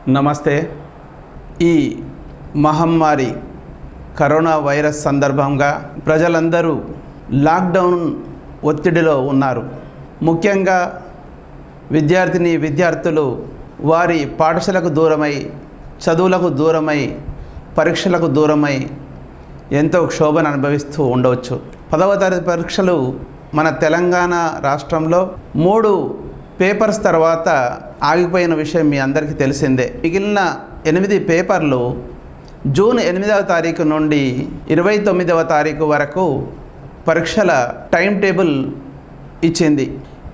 నమస్తే. ఈ మహమ్మారి కరోనా వైరస్ సందర్భంగా ప్రజలందరూ లాక్డౌన్ ఒత్తిడిలో ఉన్నారు. ముఖ్యంగా విద్యార్థులు వారి పాఠశాలకు దూరమై, చదువులకు దూరమై, పరీక్షలకు దూరమై ఎంతో క్షోభను అనుభవిస్తూ ఉండవచ్చు. 10వ తరగతి పరీక్షలు మన తెలంగాణ రాష్ట్రంలో 3 పేపర్స్ తర్వాత ఆగిపోయిన విషయం మీ అందరికీ తెలిసిందే. మిగిలిన 8 పేపర్లు జూన్ 8వ తారీఖు నుండి 29వ తారీఖు వరకు పరీక్షల టైం టేబుల్ ఇచ్చింది.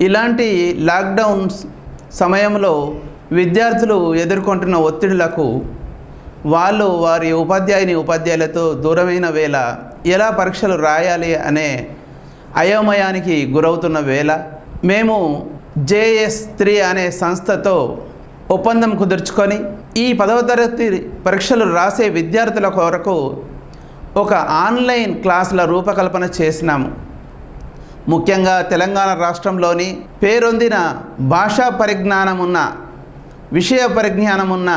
ఇలాంటి లాక్డౌన్ సమయంలో విద్యార్థులు ఎదుర్కొంటున్న ఒత్తిడులకు వాళ్ళు వారి ఉపాధ్యాయులతో దూరమైన వేళ ఎలా పరీక్షలు రాయాలి అనే అయోమయానికి గురవుతున్న వేళ మేము JS3 అనే సంస్థతో ఒప్పందం కుదుర్చుకొని ఈ 10వ తరగతి పరీక్షలు రాసే విద్యార్థుల కొరకు ఒక ఆన్లైన్ క్లాసుల రూపకల్పన చేసినాము. ముఖ్యంగా తెలంగాణ రాష్ట్రంలోని పేరొందిన భాషా పరిజ్ఞానం ఉన్న, విషయ పరిజ్ఞానం ఉన్న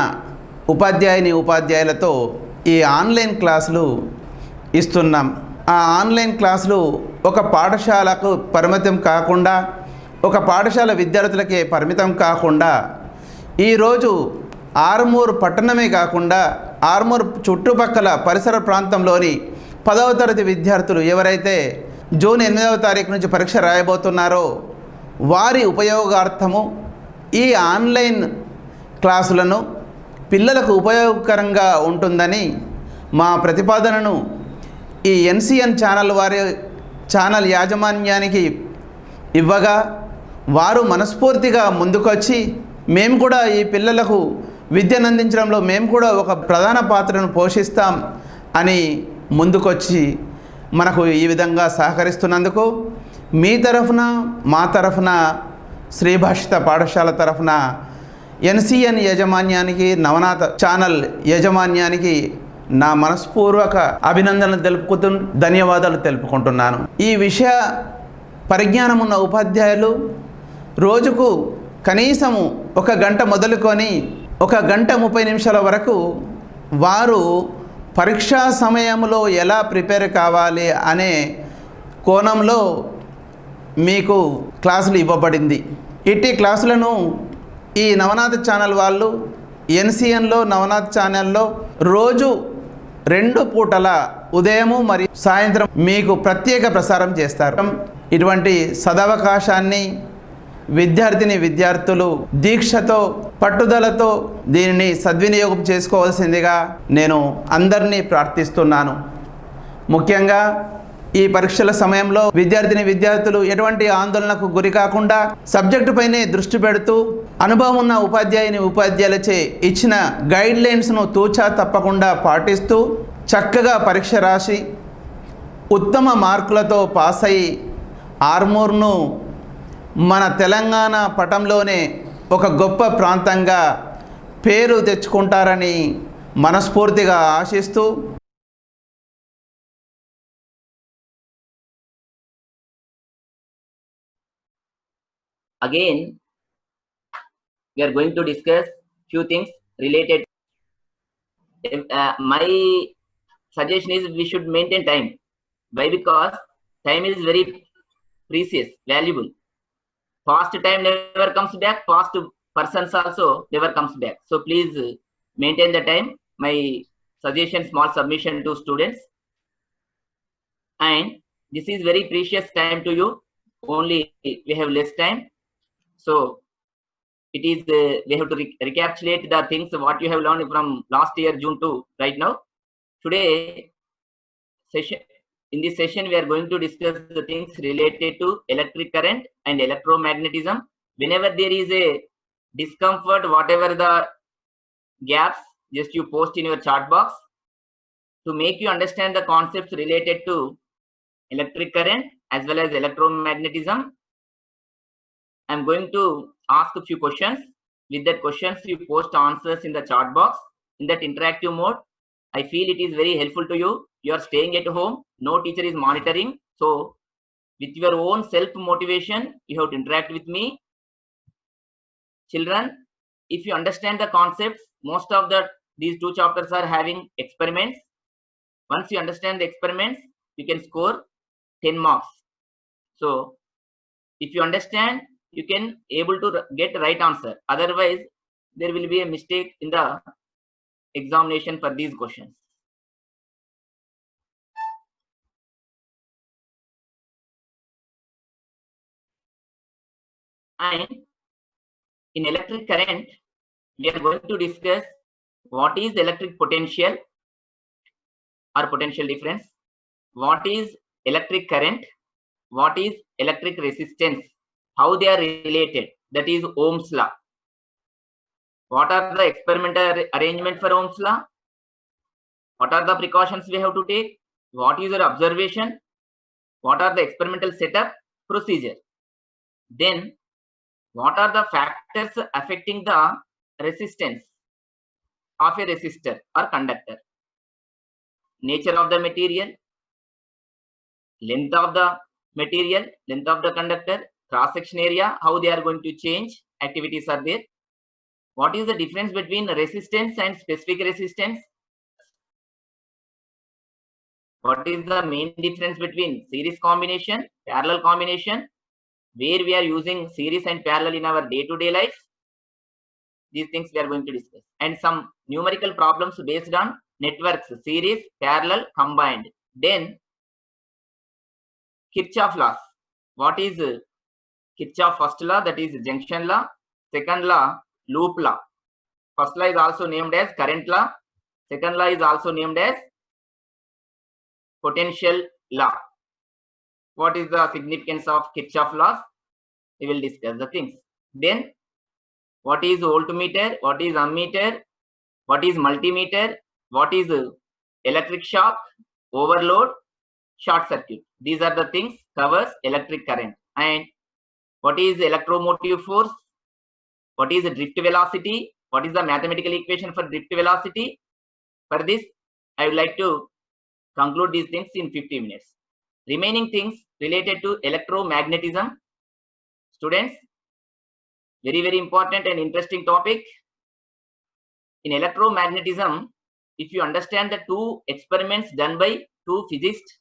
ఉపాధ్యాయులతో ఈ ఆన్లైన్ క్లాసులు ఇస్తున్నాం. ఆ ఆన్లైన్ క్లాసులు ఒక పాఠశాలకు పరిమితం కాకుండా, ఒక పాఠశాల విద్యార్థులకే పరిమితం కాకుండా ఈరోజు ఆర్మూర్ పట్టణమే కాకుండా ఆర్మూర్ చుట్టుపక్కల పరిసర ప్రాంతంలోని 10వ తరగతి విద్యార్థులు ఎవరైతే జూన్ 8వ తారీఖు నుంచి పరీక్ష రాయబోతున్నారో వారి ఉపయోగార్థము ఈ ఆన్లైన్ క్లాసులను పిల్లలకు ఉపయోగకరంగా ఉంటుందని మా ప్రతిపాదనను ఈ NCN ఛానల్ వారి ఛానల్ యాజమాన్యానికి ఇవ్వగా వారు మనస్ఫూర్తిగా ముందుకొచ్చి మేము కూడా ఈ పిల్లలకు విద్యను అందించడంలో మేము కూడా ఒక ప్రధాన పాత్రను పోషిస్తాం అని ముందుకొచ్చి మనకు ఈ విధంగా సహకరిస్తున్నందుకు మీ తరఫున, మా తరఫున, శ్రీభాషిత పాఠశాల తరఫున NCN యాజమాన్యానికి, నవనాథ ఛానల్ యాజమాన్యానికి నా మనస్పూర్వక అభినందనలు తెలుపుతూ ధన్యవాదాలు తెలుపుకుంటున్నాను. ఈ విషయ పరిజ్ఞానం ఉన్న ఉపాధ్యాయులు రోజుకు కనీసము 1 గంట మొదలుకొని 1 గంట 30 నిమిషాల వరకు వారు పరీక్షా సమయంలో ఎలా ప్రిపేర్ కావాలి అనే కోణంలో మీకు క్లాసులు ఇవ్వబడింది. ఇట్టి క్లాసులను ఈ నవనాథ ఛానల్ వాళ్ళు NCNలో నవనాథ్ ఛానల్లో రోజు 2 పూటల ఉదయము మరియు సాయంత్రం మీకు ప్రత్యేక ప్రసారం చేస్తారు. ఇటువంటి సదవకాశాన్ని విద్యార్థులు దీక్షతో, పట్టుదలతో దీనిని సద్వినియోగం చేసుకోవాల్సిందిగా నేను అందరినీ ప్రార్థిస్తున్నాను. ముఖ్యంగా ఈ పరీక్షల సమయంలో విద్యార్థులు ఎటువంటి ఆందోళనకు గురి కాకుండా సబ్జెక్టు పైనే దృష్టి పెడుతూ అనుభవం ఉన్న ఉపాధ్యాయులచే ఇచ్చిన గైడ్లైన్స్ను తూచా తప్పకుండా పాటిస్తూ చక్కగా పరీక్ష రాసి ఉత్తమ మార్కులతో పాస్ అయి ఆర్మూర్ను మన తెలంగాణ పటంలోనే ఒక గొప్ప ప్రాంతంగా పేరు తెచ్చుకుంటారని మనస్ఫూర్తిగా ఆశిస్తూ again we are going to discuss few things related. My suggestion is we should maintain time. Why? Because time is very precious, valuable. Fast time never comes back, fast persons also never comes back. So please maintain the time. My suggestion, small submission to students, and this is very precious time to you. Only we have less time, so it is we have to recapitulate the things what you have learned from last year June to right now. Today session, in this session we are going to discuss the things related to electric current and electromagnetism. Whenever there is a discomfort, whatever the gaps, just you post in your chat box to make you understand the concepts related to electric current as well as electromagnetism. I'm going to ask a few questions. With that questions, you post answers in the chat box in that interactive mode. I feel it is very helpful to you. You are staying at home, no teacher is monitoring, so with your own self motivation you have to interact with me. Children, if you understand the concepts, most of these two chapters are having experiments. Once you understand the experiments, you can score 10 marks. So if you understand, you can able to get the right answer. Otherwise, there will be a mistake in the examination for these questions. And in electric current, we are going to discuss what is electric potential or potential difference, what is electric current, what is electric resistance, how they are related, that is Ohm's law. What are the experimental arrangement for Ohm's law? What are the precautions we have to take? What is your observation? What are the experimental setup procedure? Then what are the factors affecting the resistance of a resistor or conductor? Nature of the material, length of the material, length of the conductor, cross section area, how they are going to change, activities are there. What is the difference between resistance and specific resistance? What is the main difference between series combination, parallel combination, where we are using series and parallel in our day-to-day life? These things we are going to discuss. And some numerical problems based on networks, series, parallel, combined. Then Kirchhoff laws. What is Kirchhoff first law? That is junction law. Second law, loop law. First law is also named as current law. Second law is also named as potential law. What is the significance of Kirchhoff laws? We will discuss the things. Then what is voltmeter? What is ammeter? What is multimeter? What is electric shock, overload, short circuit? These are the things covers electric current. And what is electromotive force? What is the drift velocity? What is the mathematical equation for drift velocity? For this, I would like to conclude these things in 50 minutes. Remaining things related to electromagnetism. Students, very important and interesting topic. In electromagnetism, if you understand the two experiments done by two physicists,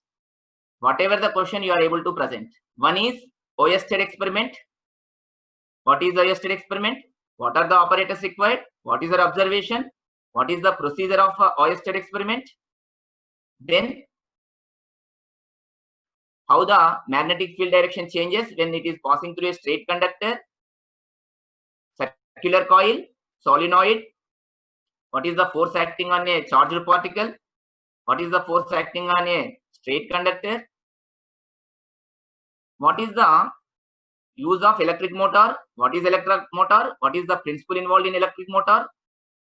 whatever the question you are able to present. One is Oersted experiment. What is Oersted experiment? What are the operators required? What is your observation? What is the procedure of Oersted experiment? Then how the magnetic field direction changes when it is passing through a straight conductor, circular coil, solenoid. What is the force acting on a charged particle? What is the force acting on a straight conductor? What is the use of electric motor? What is electric motor? What is the principle involved in electric motor?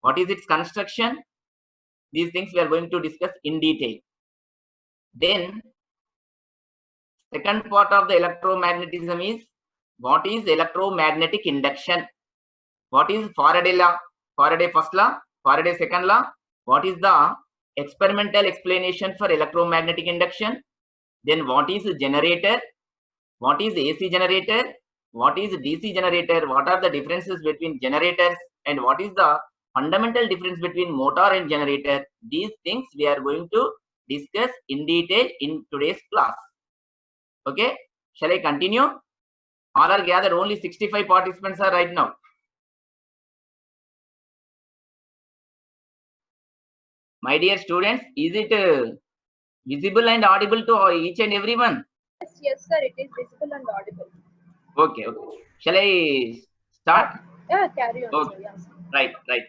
What is its construction? These things we are going to discuss in detail. Then second part of the electromagnetism is what is electromagnetic induction? What is Faraday law? Faraday first law, Faraday second law. What is the experimental explanation for electromagnetic induction? Then what is a generator? What is AC generator? What is DC generator? What are the differences between generators? And what is the fundamental difference between motor and generator? These things we are going to discuss in detail in today's class. Okay, shall I continue? All are gathered, only 65 participants are right now. My dear students, is it visible and audible to each and everyone? Yes, sir, it is visible and audible. Okay. Shall I start? Yeah, carry on. Okay. Sir. Yes. Right.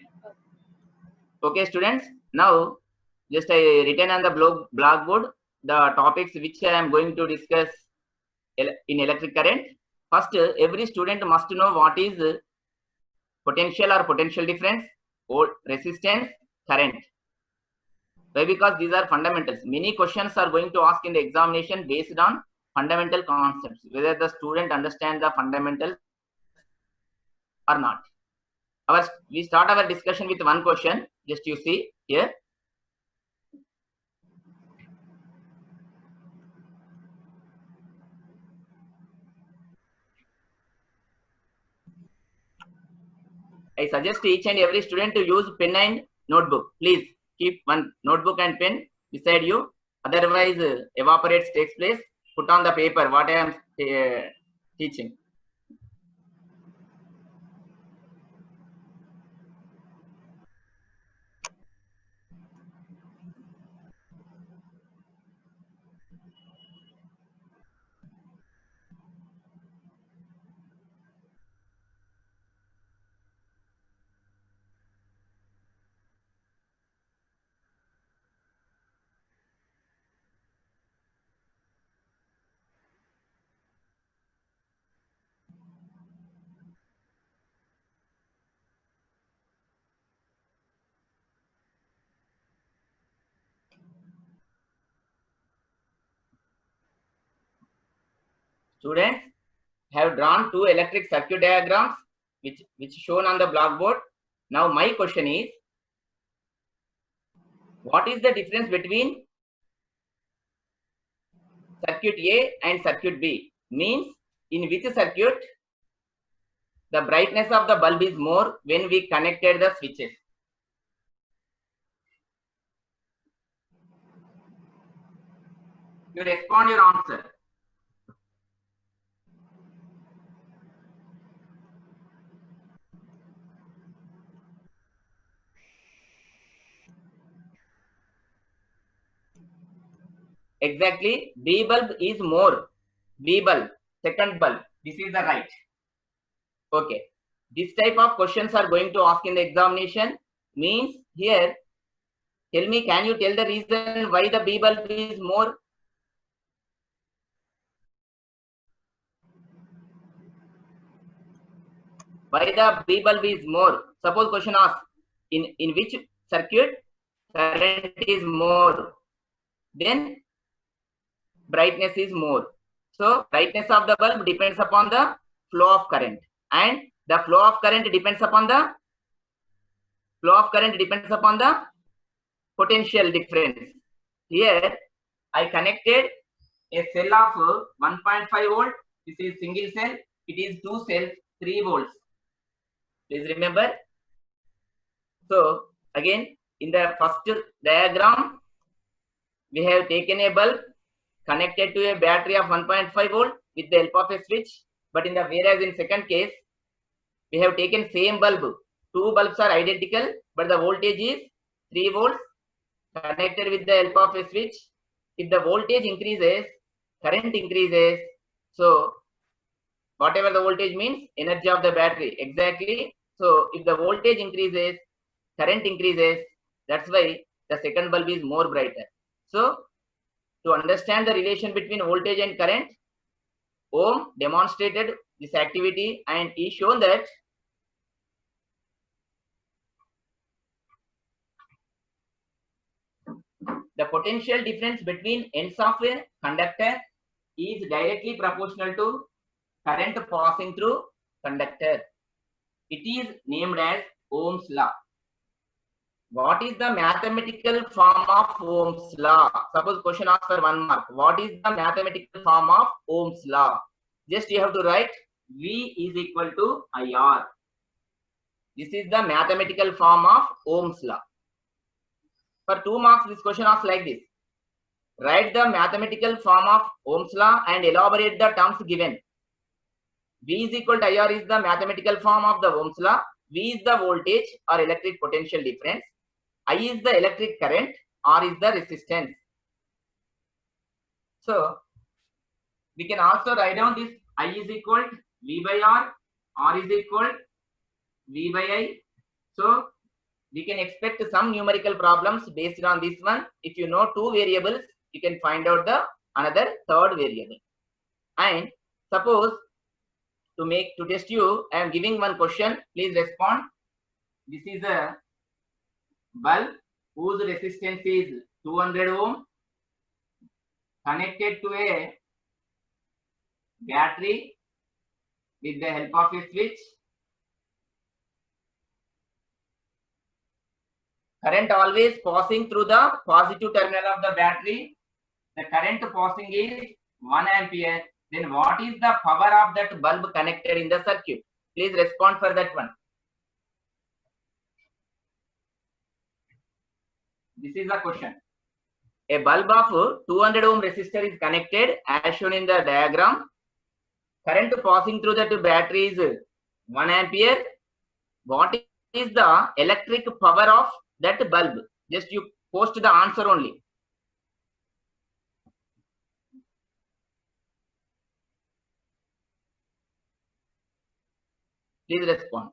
Okay, students. Now, just I written on the blackboard the topics which I am going to discuss in electric current. First, every student must know what is potential or potential difference, or resistance, current. Why? Because these are fundamentals. Many questions are going to ask in the examination based on fundamental concepts, whether the student understands the fundamentals or not. We start our discussion with one question. Just you see here. I suggest each and every student to use pen and notebook. Please keep one notebook and pen beside you. Otherwise, evaporates takes place. Put on the paper what I am teaching. Students have drawn two electric circuit diagrams which shown on the blackboard. Now my question is, what is the difference between circuit A and circuit B? Means in which circuit the brightness of the bulb is more when we connected the switches? You respond your answer. Exactly, B bulb is more. B bulb, second bulb. This is the right. Okay. This type of questions are going to ask in the examination. Means here, tell me, can you tell the reason why the B bulb is more? Why the B bulb is more? Suppose question asks, in which circuit current is more? Then brightness is more. So brightness of the bulb depends upon the flow of current, and the flow of current depends upon the potential difference. Here I connected a cell of 1.5 volt. This is single cell. It is two cells, 3 volts. Please remember. So again, in the first diagram, we have taken a bulb connected to a battery of 1.5 volt with the help of a switch. But whereas in second case, we have taken same bulb. Two bulbs are identical, but the voltage is 3 volts connected with the help of a switch. If the voltage increases, current increases. So whatever the voltage means, energy of the battery. Exactly. So if the voltage increases, current increases. That's why the second bulb is more brighter. So to understand the relation between voltage and current, Ohm demonstrated this activity and he shown that the potential difference between ends of a conductor is directly proportional to current passing through conductor. It is named as Ohm's law. What is the mathematical form of Ohm's law? Suppose question asks for 1 mark. What is the mathematical form of Ohm's law? Just you have to write V is equal to IR. This is the mathematical form of Ohm's law. For 2 marks, this question asks like this. Write the mathematical form of Ohm's law and elaborate the terms given. V is equal to IR is the mathematical form of the Ohm's law. V is the voltage or electric potential difference. I is the electric current. R is the resistance. So we can also write down this. I is equal to V by R is equal to V by I. So we can expect some numerical problems based on this one. If you know 2 variables, you can find out the another third variable. And suppose to test you, I am giving one question. Please respond. This is a bulb whose resistance is 200 ohm connected to a battery with the help of a switch. Current always passing through the positive terminal of the battery. The current passing is 1 ampere. Then what is the power of that bulb connected in the circuit? Please respond for that one. This is the question. A bulb of 200 ohm resistor is connected as shown in the diagram. Current passing through that battery is 1 ampere. What is the electric power of that bulb? Just you post the answer only. Please respond.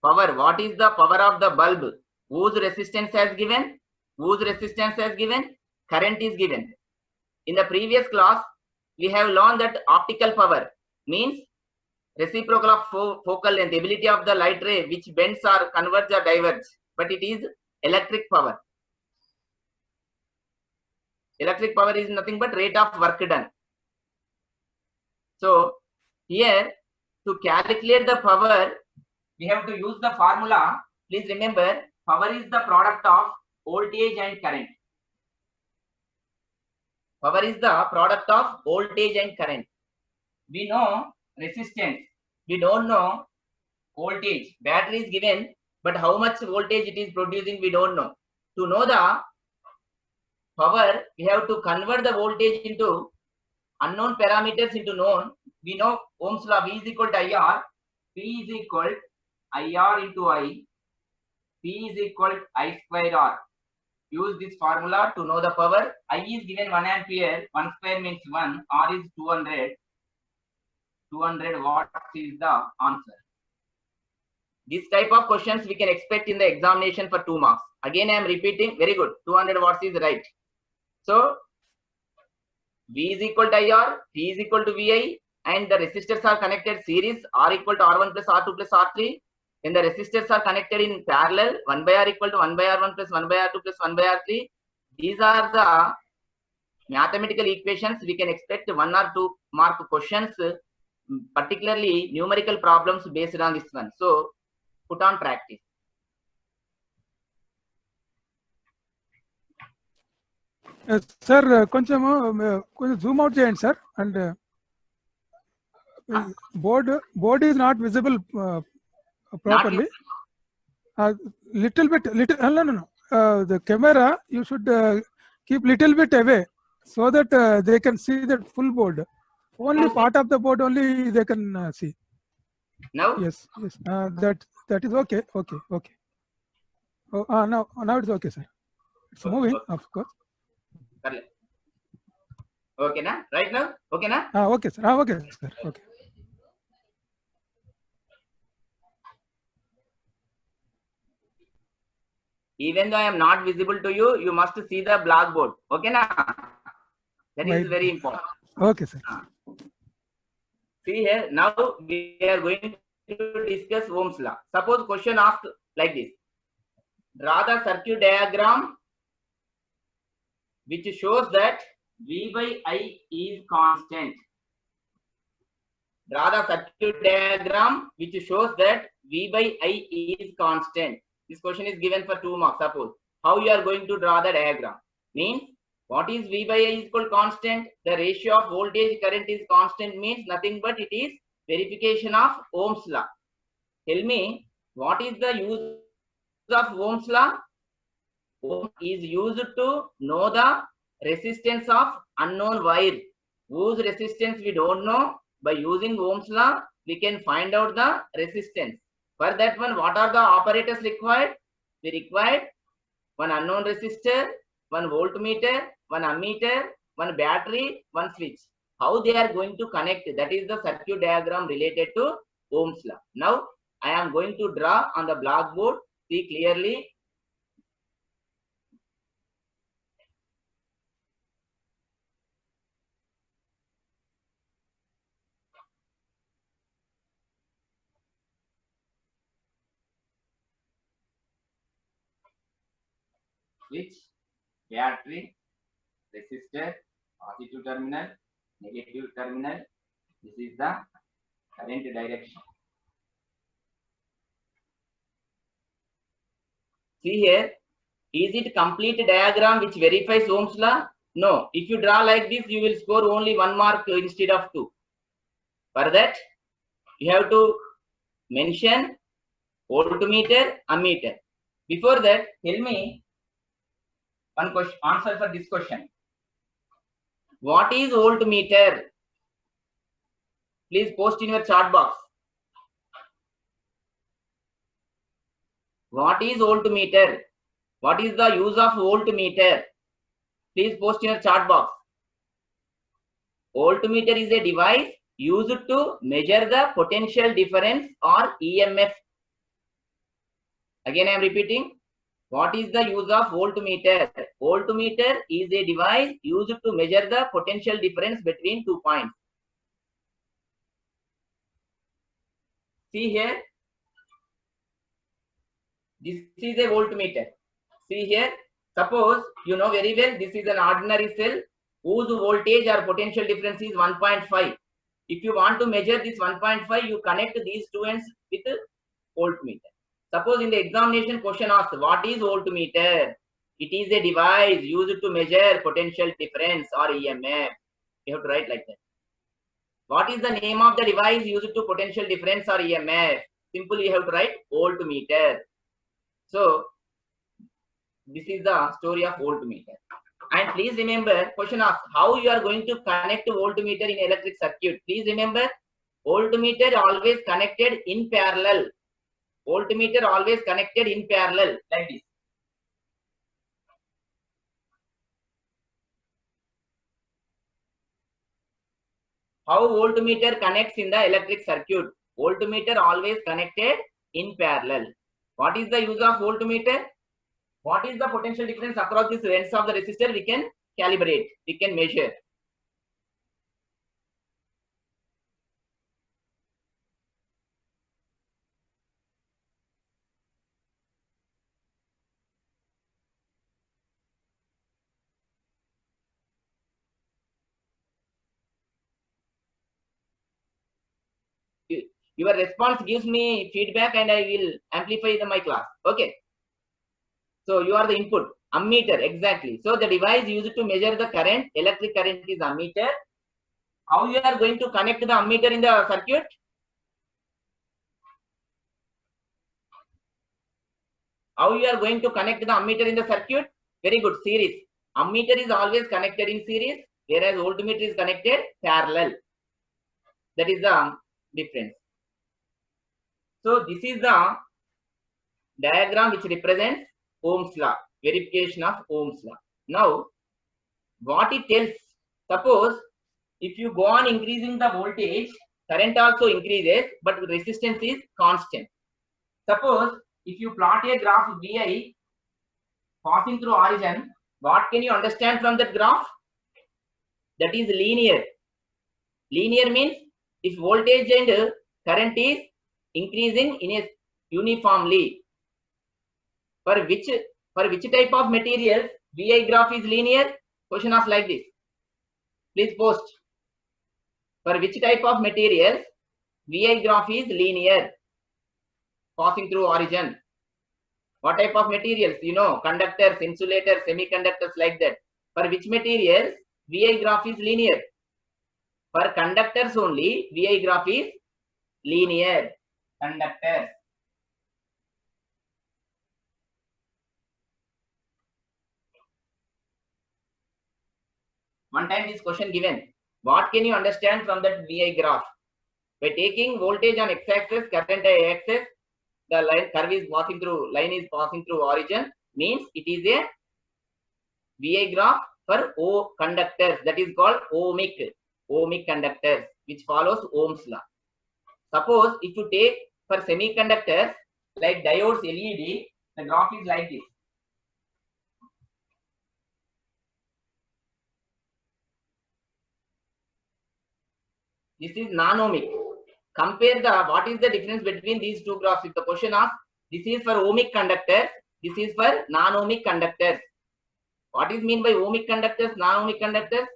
Power. What is the power of the bulb? Whose resistance has given? Whose resistance has given? Current is given. In the previous class, we have learned that optical power means reciprocal of focal length, ability of the light ray which bends or converge or diverge, but it is electric power. Electric power is nothing but rate of work done. So here, to calculate the power, we have to use the formula. Please remember, power is the product of voltage and current. Power is the product of voltage and current. We know resistance. We don't know voltage. Battery is given, but how much voltage it is producing, we don't know. To know the power, we have to convert the voltage into unknown parameters into known. We know Ohm's law, V is equal to IR. P is equal to IR into I. P is equal to I square R. Use this formula to know the power. I is given 1 ampere. 1 square means 1. R is 200. 200 watts is the answer. This type of questions we can expect in the examination for 2 marks. Again, I am repeating. Very good. 200 watts is right. So, V is equal to IR, P is equal to VI, and the resistors are connected series, R equal to R1 plus R2 plus R3. When the resistors are connected in parallel, 1 by R equal to 1 by R1 plus 1 by R2 plus 1 by R3. These are the mathematical equations. We can expect 1 or 2 mark questions, particularly numerical problems based on this one. So, put on practice. Sir కొంచెం Zoom out చేయండి sir and board is not visible properly little bit the camera you should keep little bit away so that they can see the full board. Only part of the board only they can see. Now? Yes. That is okay. Oh, now it's okay, sir. It's moving, of course. Okay na? Right now? Okay na? Okay, sir. Okay, sir. Okay. Even though I am not visible to you, you must see the blackboard. Okay na? That is very important. Okay, sir. See here, now we are going to discuss Ohm's law. Suppose question asked like this. Draw the circuit diagram which shows that V by I is constant. Draw the circuit diagram which shows that V by I is constant. This question is given for 2 marks. Suppose how you are going to draw the diagram. Means what is V by I is equal constant? The ratio of voltage current is constant means nothing but it is verification of Ohm's law. Tell me, what is the use of Ohm's law? Ohm is used to know the resistance of unknown wire. Whose resistance we don't know. By using Ohm's law, we can find out the resistance. For that one, what are the operators required? We required one unknown resistor, one voltmeter, one ammeter, one battery, one switch. How they are going to connect? That is the circuit diagram related to Ohm's law. Now, I am going to draw on the blackboard. See clearly. Switch, battery, resistor, positive terminal, negative terminal. This is the current direction. See here, is it complete diagram which verifies Ohm's law? No. If you draw like this, you will score only 1 mark instead of 2. For that, you have to mention voltmeter, ammeter. Before that, tell me, One question, answer for this question. What is voltmeter? Please post in your chat box. What is voltmeter? What is the use of voltmeter? Please post in your chat box. Voltmeter is a device used to measure the potential difference or EMF. Again, I am repeating. What is the use of voltmeter? Voltmeter is a device used to measure the potential difference between 2 points. See here. This is a voltmeter. See here. Suppose you know very well this is an ordinary cell whose voltage or potential difference is 1.5. If you want to measure this 1.5, you connect these two ends with voltmeter. Suppose in the examination question asks, what is voltmeter? It is a device used to measure potential difference or EMF. You have to write like that. What is the name of the device used to potential difference or EMF? Simply you have to write voltmeter. So this is the story of voltmeter. And please remember, question asks, how you are going to connect voltmeter in electric circuit? Please remember, voltmeter always connected in parallel. Voltmeter always connected in parallel like this. How voltmeter connects in the electric circuit? Voltmeter always connected in parallel. What is the use of voltmeter? What is the potential difference across these ends of the resistor? We can calibrate, we can measure. Your response gives me feedback and I will amplify my class. Okay. So you are the input. Ammeter, exactly. So the device used to measure the current, electric current is ammeter. How you are going to connect the ammeter in the circuit? How you are going to connect the ammeter in the circuit? Very good, series. Ammeter is always connected in series, whereas voltmeter is connected parallel. That is the difference. So this is the diagram which represents Ohm's law, verification of Ohm's law. Now, what it tells, suppose if you go on increasing the voltage, current also increases, but resistance is constant. Suppose if you plot a graph Vi passing through origin, what can you understand from that graph? That is linear. Linear means if voltage and current is increasing in a uniformly. For which type of materials Vi graph is linear? Question asks like this. Please post. For which type of materials Vi graph is linear, passing through origin? What type of materials? You know, conductors, insulators, semiconductors, like that. For which materials Vi graph is linear? For conductors only, Vi graph is linear. Conductors. One time this question given. What can you understand from that Vi graph? By taking voltage on x-axis, current on y-axis, the line curve is passing through, line is passing through origin, means it is a Vi graph for O conductors. That is called ohmic conductors, which follows Ohm's law. Suppose if you take for semiconductors like diodes, LED, the graph is like this. This is non-ohmic. Compare what is the difference between these two graphs. If the question asks, this is for ohmic conductors, this is for non-ohmic conductors. What is mean by ohmic conductors, non-ohmic conductors?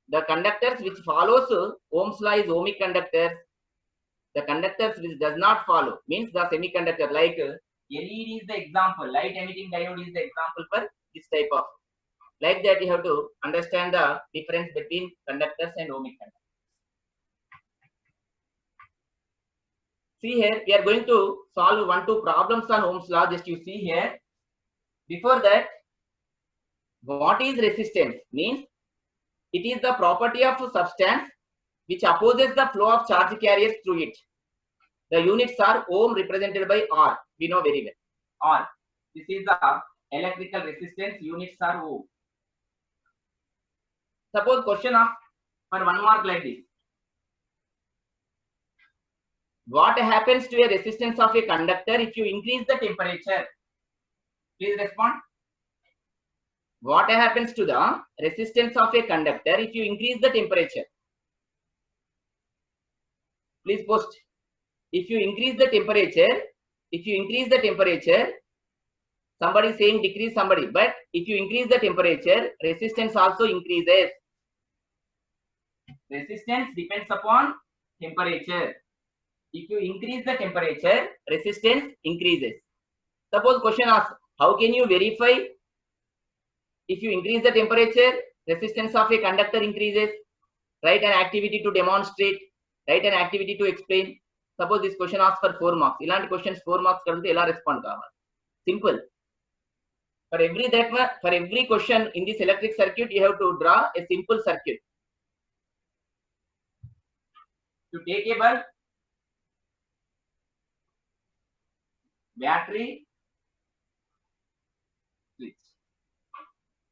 The conductors which follows Ohm's law is ohmic conductors. The conductors which does not follow means the semiconductor, like LED is the example, light emitting diode is the example for this type of. Like that you have to understand the difference between conductors and ohmic conductors. See here, we are going to solve 1-2 problems on Ohm's law. Just you see here. Before that, What is resistance? Means it is the property of a substance which opposes the flow of charge carriers through it. The units are ohm represented by R. We know very well. R. This is the electrical resistance. Units are ohm. Suppose question of for 1 mark like this. What happens to a resistance of a conductor if you increase the temperature? Please respond. What happens to the resistance of a conductor if you increase the temperature? Please post. If you increase the temperature, somebody is saying decrease somebody, but if you increase the temperature, resistance also increases. Resistance depends upon temperature. If you increase the temperature, resistance increases. Suppose question asks, how can you verify if you increase the temperature, resistance of a conductor increases? Write an activity to demonstrate. Write an activity to explain. Suppose this question asks for 4 marks. Ilanti questions 4 marks kadute ela respond kavali. Simple. For every question in this electric circuit, you have to draw a simple circuit. To take a bulb, battery, switch.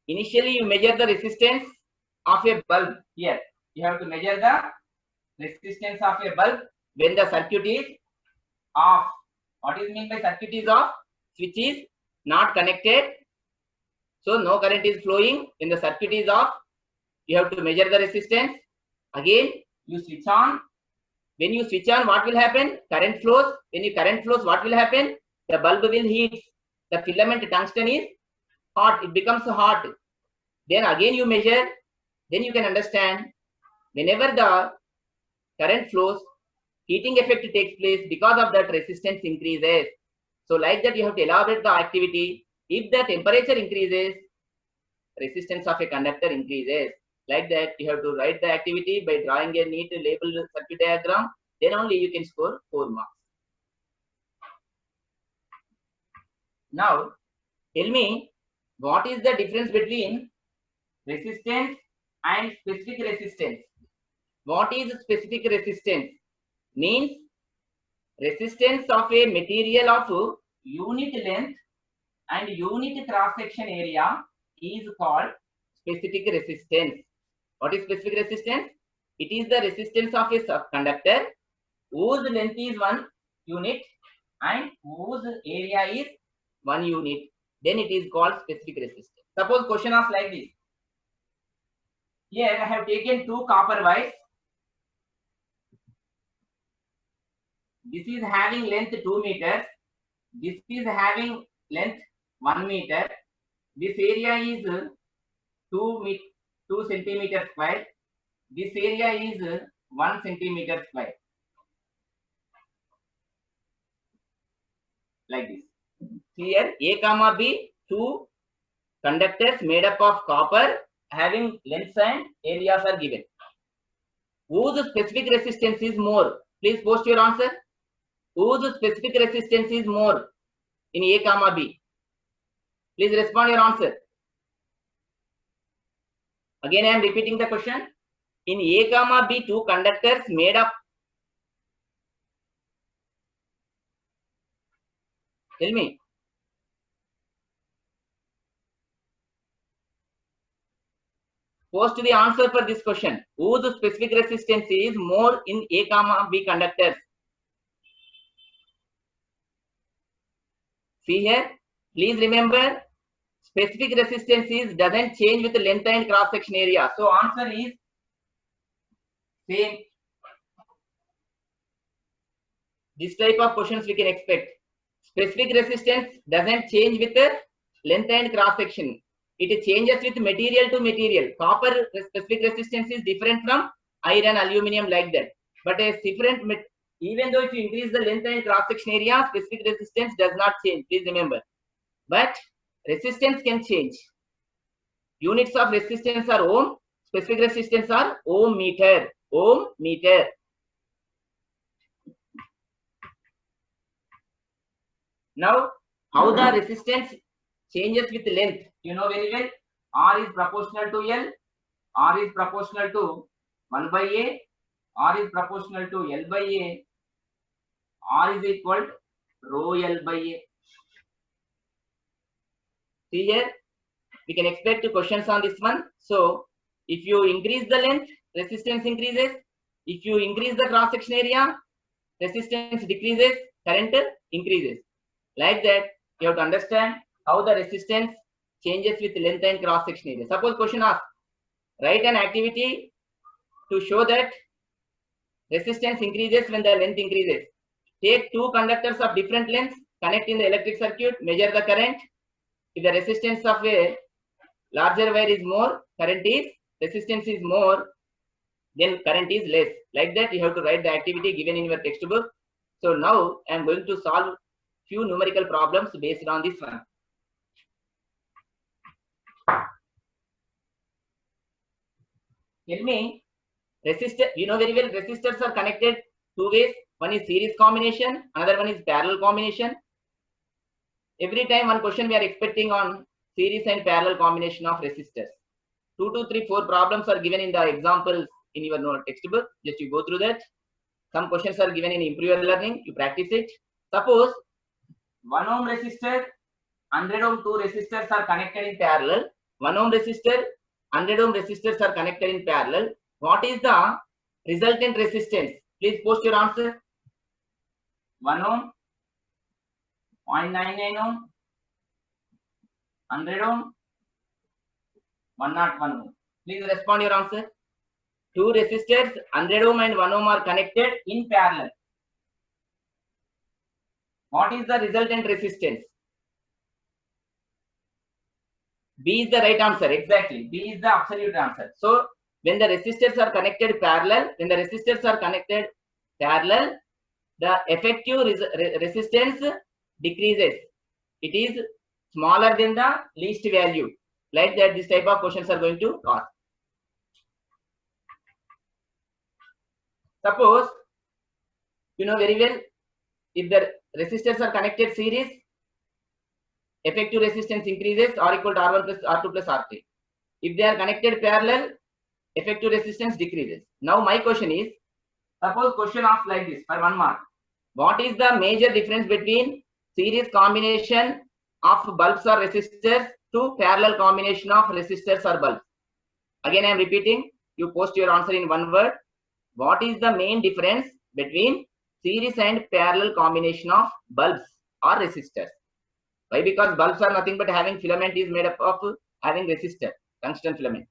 Initially, you measure the resistance of a bulb. Here, you have to measure the resistance of a bulb when the circuit is off. What is meant by circuit is off? Switch is not connected, so no current is flowing. When the circuit is off, you have to measure the resistance. Again, you switch on. When you switch on, what will happen? Current flows. When you current flows, what will happen? The bulb will heat. The filament tungsten is hot. It becomes hot. Then again you measure. Then you can understand. Whenever the current flows, heating effect takes place. Because of that, resistance increases. So like that, you have to elaborate the activity. If the temperature increases, resistance of a conductor increases. Like that, you have to write the activity by drawing a neat labeled circuit diagram. Then only you can score 4 marks. Now, tell me, what is the difference between resistance and specific resistance? What is specific resistance? Means resistance of a material of unit length and unit cross section area is called specific resistance. What is specific resistance? It is the resistance of a conductor whose length is 1 unit and whose area is 1 unit. Then it is called specific resistance. Suppose question asks like this. Here I have taken 2 copper wires. This is having length 2 meters. This is having length 1 meter. This area is 2 centimeter square. This area is 1 centimeter square. Like this. Here A comma B, 2 conductors made up of copper having lengths and areas are given. Whose specific resistance is more? Please post your answer. Whose specific resistance is more in A comma B? Please respond your answer. Again, I am repeating the question. In A comma B, 2 conductors made up. Tell me. Post the answer for this question. Whose specific resistance is more in A comma B conductors? See here. Please remember, specific resistance doesn't change with the length and cross section area. So answer is same. This type of questions we can expect. Specific resistance doesn't change with the length and cross section. It changes with material to material. Copper specific resistance is different from iron, aluminum, like that. But a different, even though if you increase the length and cross section area, specific resistance does not change. Please remember. But resistance can change. Units of resistance are ohm. Specific resistance are ohm meter. Ohm meter. Now, how the resistance changes with length? You know very well. R is proportional to L, R is proportional to 1 by A, R is proportional to L by A, R is equal to rho L by A. See here, we can expect questions on this one. So if you increase the length, resistance increases. If you increase the cross section area, resistance decreases, current increases. Like that, you have to understand how the resistance changes with length and cross section area. Suppose question asks, write an activity to show that resistance increases when the length increases. Take two conductors of different lengths, connect in the electric circuit, measure the current. If the resistance of a larger wire is more, resistance is more, then current is less. Like that, you have to write the activity given in your textbook. So now I am going to solve few numerical problems based on this one. Tell me, resistor, you know very well, resistors are connected two ways. One is series combination, another one is parallel combination. Every time one question we are expecting on series and parallel combination of resistors. 2, 2, 3, 4 problems are given in the examples in your note textbook. Just you go through that. Some questions are given in Improve Your Learning. You practice it. Suppose 1 ohm resistor, 100 ohm two resistors are connected in parallel. 1 ohm resistor, 100 ohm resistors are connected in parallel. What is the resultant resistance? Please post your answer. 1 ohm, 0.99 ohm, 100 ohm, 101 ohm. Please respond your answer. Two resistors, 100 ohm and 1 ohm are connected in parallel. What is the resultant resistance? B is the right answer. Exactly. B is the absolute answer. So when the resistors are connected parallel, the effective resistance decreases. It is smaller than the least value. Like that, this type of questions are going to ask. Suppose, you know very well, if the resistors are connected series, effective resistance increases R equal to R1 plus R2 plus R3. If they are connected parallel, effective resistance decreases. Now my question is, suppose question asks like this for 1 mark. What is the major difference between series combination of bulbs or resistors to parallel combination of resistors or bulbs? Again I am repeating, you post your answer in 1 word. What is the main difference between series and parallel combination of bulbs or resistors? Why? Because bulbs are nothing but having filament is made up of having resistor, tungsten filament.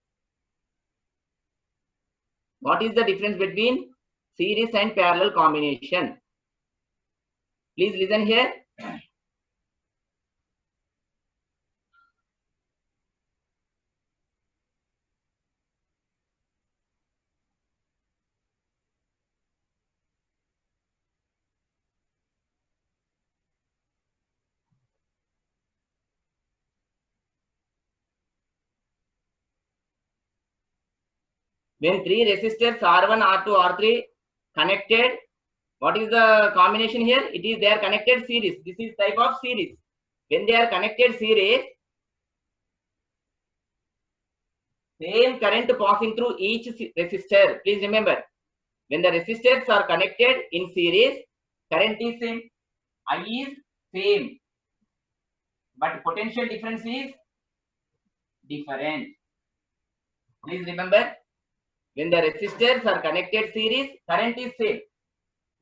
What is the difference between series and parallel combination? Please listen here. When three resistors R1, R2, R3 connected, what is the combination here? It is they are connected series. This is type of series. When they are connected series, same current passing through each resistor. Please remember, when the resistors are connected in series, current is same, I is same, but potential difference is different. Please remember, when the resistors are connected series, current is same,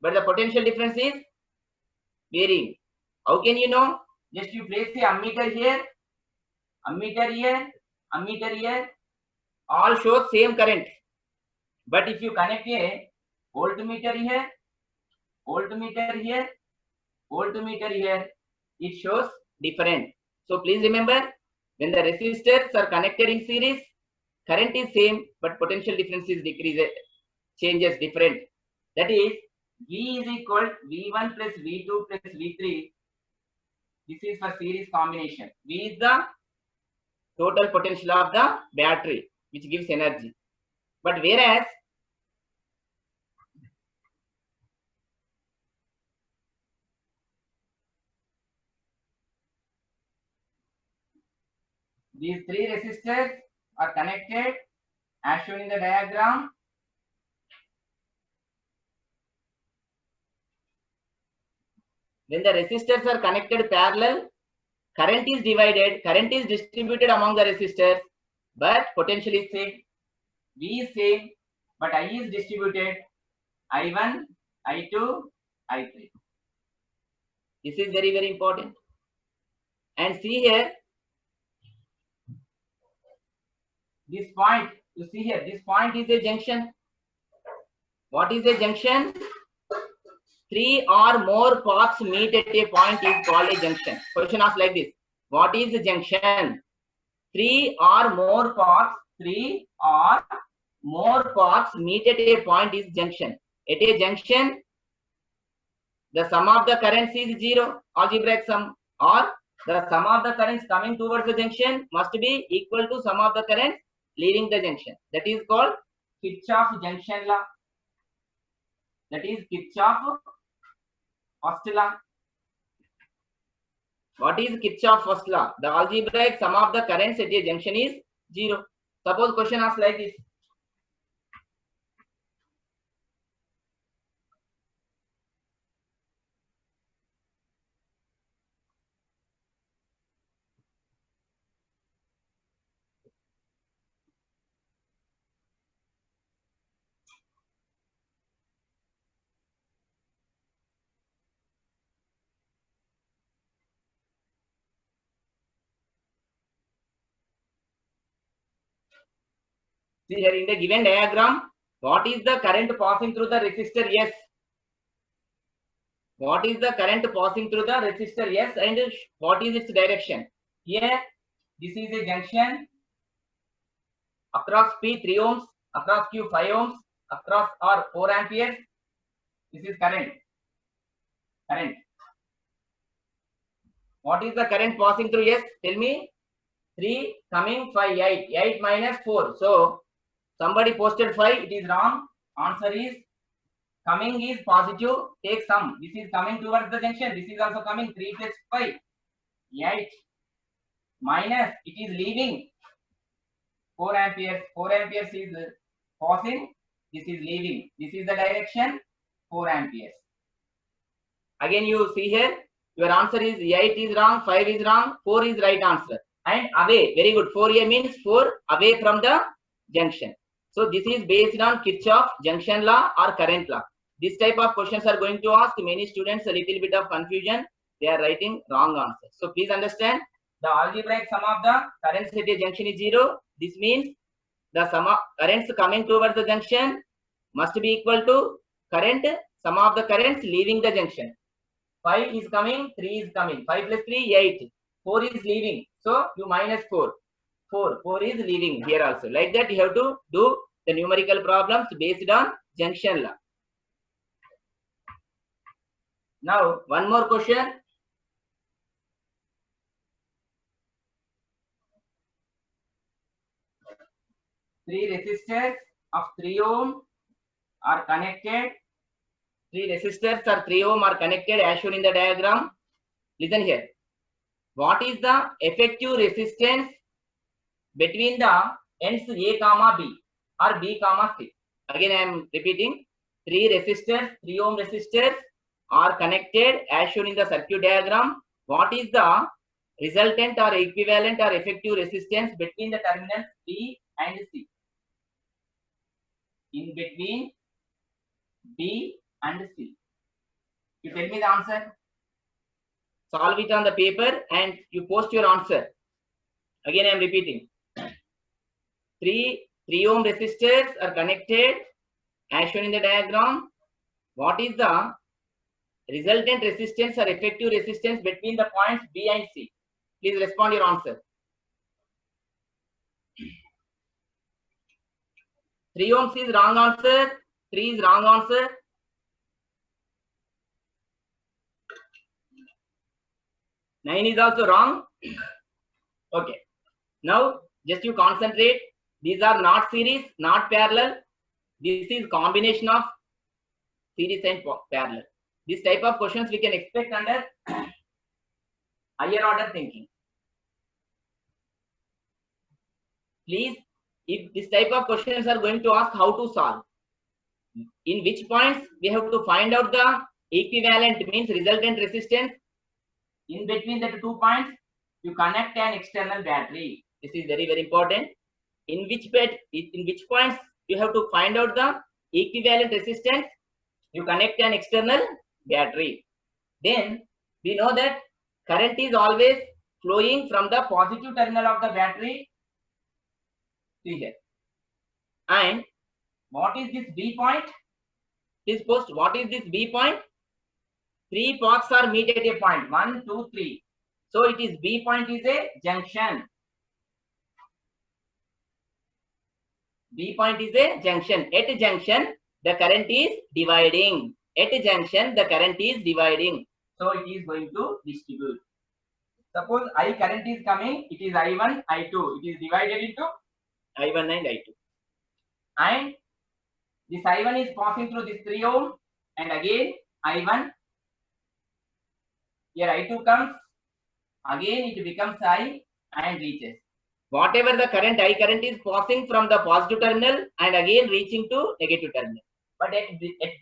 but the potential difference is varying. How can you know? Just you place the ammeter here, ammeter here, ammeter here, all show same current. But if you connect a voltmeter here, voltmeter here, voltmeter here, it shows different. So please remember, when the resistors are connected in series, current is same, but potential difference is changes different. That is, V is equal V1 plus V2 plus V3. This is for series combination. V is the total potential of the battery, which gives energy. But whereas These three resistors are connected as shown in the diagram. When the resistors are connected parallel, current is divided, current is distributed among the resistors, but potential is same. V is same, but I is distributed. I1, I2, I3. This is very, very important. And see here, this point, you see here, this point is a junction. What is a junction? Three or more paths meet at a point is called a junction. Question asked like this. What is a junction? Three or more paths meet at a point is junction. At a junction, the sum of the currents is zero, algebraic sum, or the sum of the currents coming towards the junction must be equal to sum of the currents leaving the junction. That is called Kirchhoff junction law. That is Kirchhoff first law. What is Kirchhoff first law? The algebraic sum of the currents at a junction is zero. Suppose question asks like this. See here in the given diagram, what is the current passing through the resistor S? What is the current passing through the resistor S and what is its direction? Here, this is a junction. Across P 3 ohms, across Q 5 ohms, across R 4 amperes. This is current. Current. What is the current passing through S? Tell me. 3 coming 5, 8. 8 minus 4. So, somebody posted 5, it is wrong. Answer is coming is positive. Take sum. This is coming towards the junction. This is also coming 3 plus 5. 8 minus it is leaving 4 amperes. 4 amperes is passing. This is leaving. This is the direction 4 amperes. Again you see here your answer is 8 is wrong, 5 is wrong, 4 is right answer. And away, very good. 4A means 4 away from the junction. So this is based on Kirchhoff junction law or current law. This type of questions are going to ask many students a little bit of confusion. They are writing wrong answer. So please understand the algebraic sum of the currents at a junction is 0. This means the sum of currents coming towards the junction must be equal to current sum of the currents leaving the junction. 5 is coming, 3 is coming. 5 plus 3, 8. 4 is leaving. So you minus 4. 4 is leaving here also. Like that you have to do the numerical problems based on junction law. Now one more question. Three resistors of 3 ohm are connected. 3 resistors or 3 ohm are connected as shown in the diagram. Listen here. What is the effective resistance between the ends A comma B or B comma C? Again I am repeating. 3 resistors, 3 ohm resistors are connected as shown in the circuit diagram. What is the resultant or equivalent or effective resistance between the terminals B and C? In between B and C. You tell me the answer. Solve it on the paper and you post your answer. Again I am repeating. 3 ohm resistors are connected as shown in the diagram. What is the resultant resistance or effective resistance between the points B and C? Please respond your answer. 3 ohms is wrong answer. 3 is wrong answer. Nine is also wrong. Okay. Now just you concentrate. These are not series, not parallel. This is combination of series and parallel. This type of questions we can expect under higher order thinking. please, if this type of questions are going to ask how to solve, in which points we have to find out the equivalent means resultant resistance. In between the 2 points, you connect an external battery. This is very, very important. In which points you have to find out the equivalent resistance, you connect an external battery. Then we know that current is always flowing from the positive terminal of the battery. See here. And what is this B point? This post, what is this B point? 3 paths are meet at a point. 1, 2, 3. So it is B point is a junction. B point is a junction. At a junction, the current is dividing. At a junction, the current is dividing. So it is going to distribute. Suppose I current is coming, it is I1, I2. It is divided into I1 and I2. And this I1 is passing through this 3 ohm, and again I1. Here I2 comes, again it becomes I and reaches. Whatever the current, I current is passing from the positive terminal and again reaching to negative terminal. But at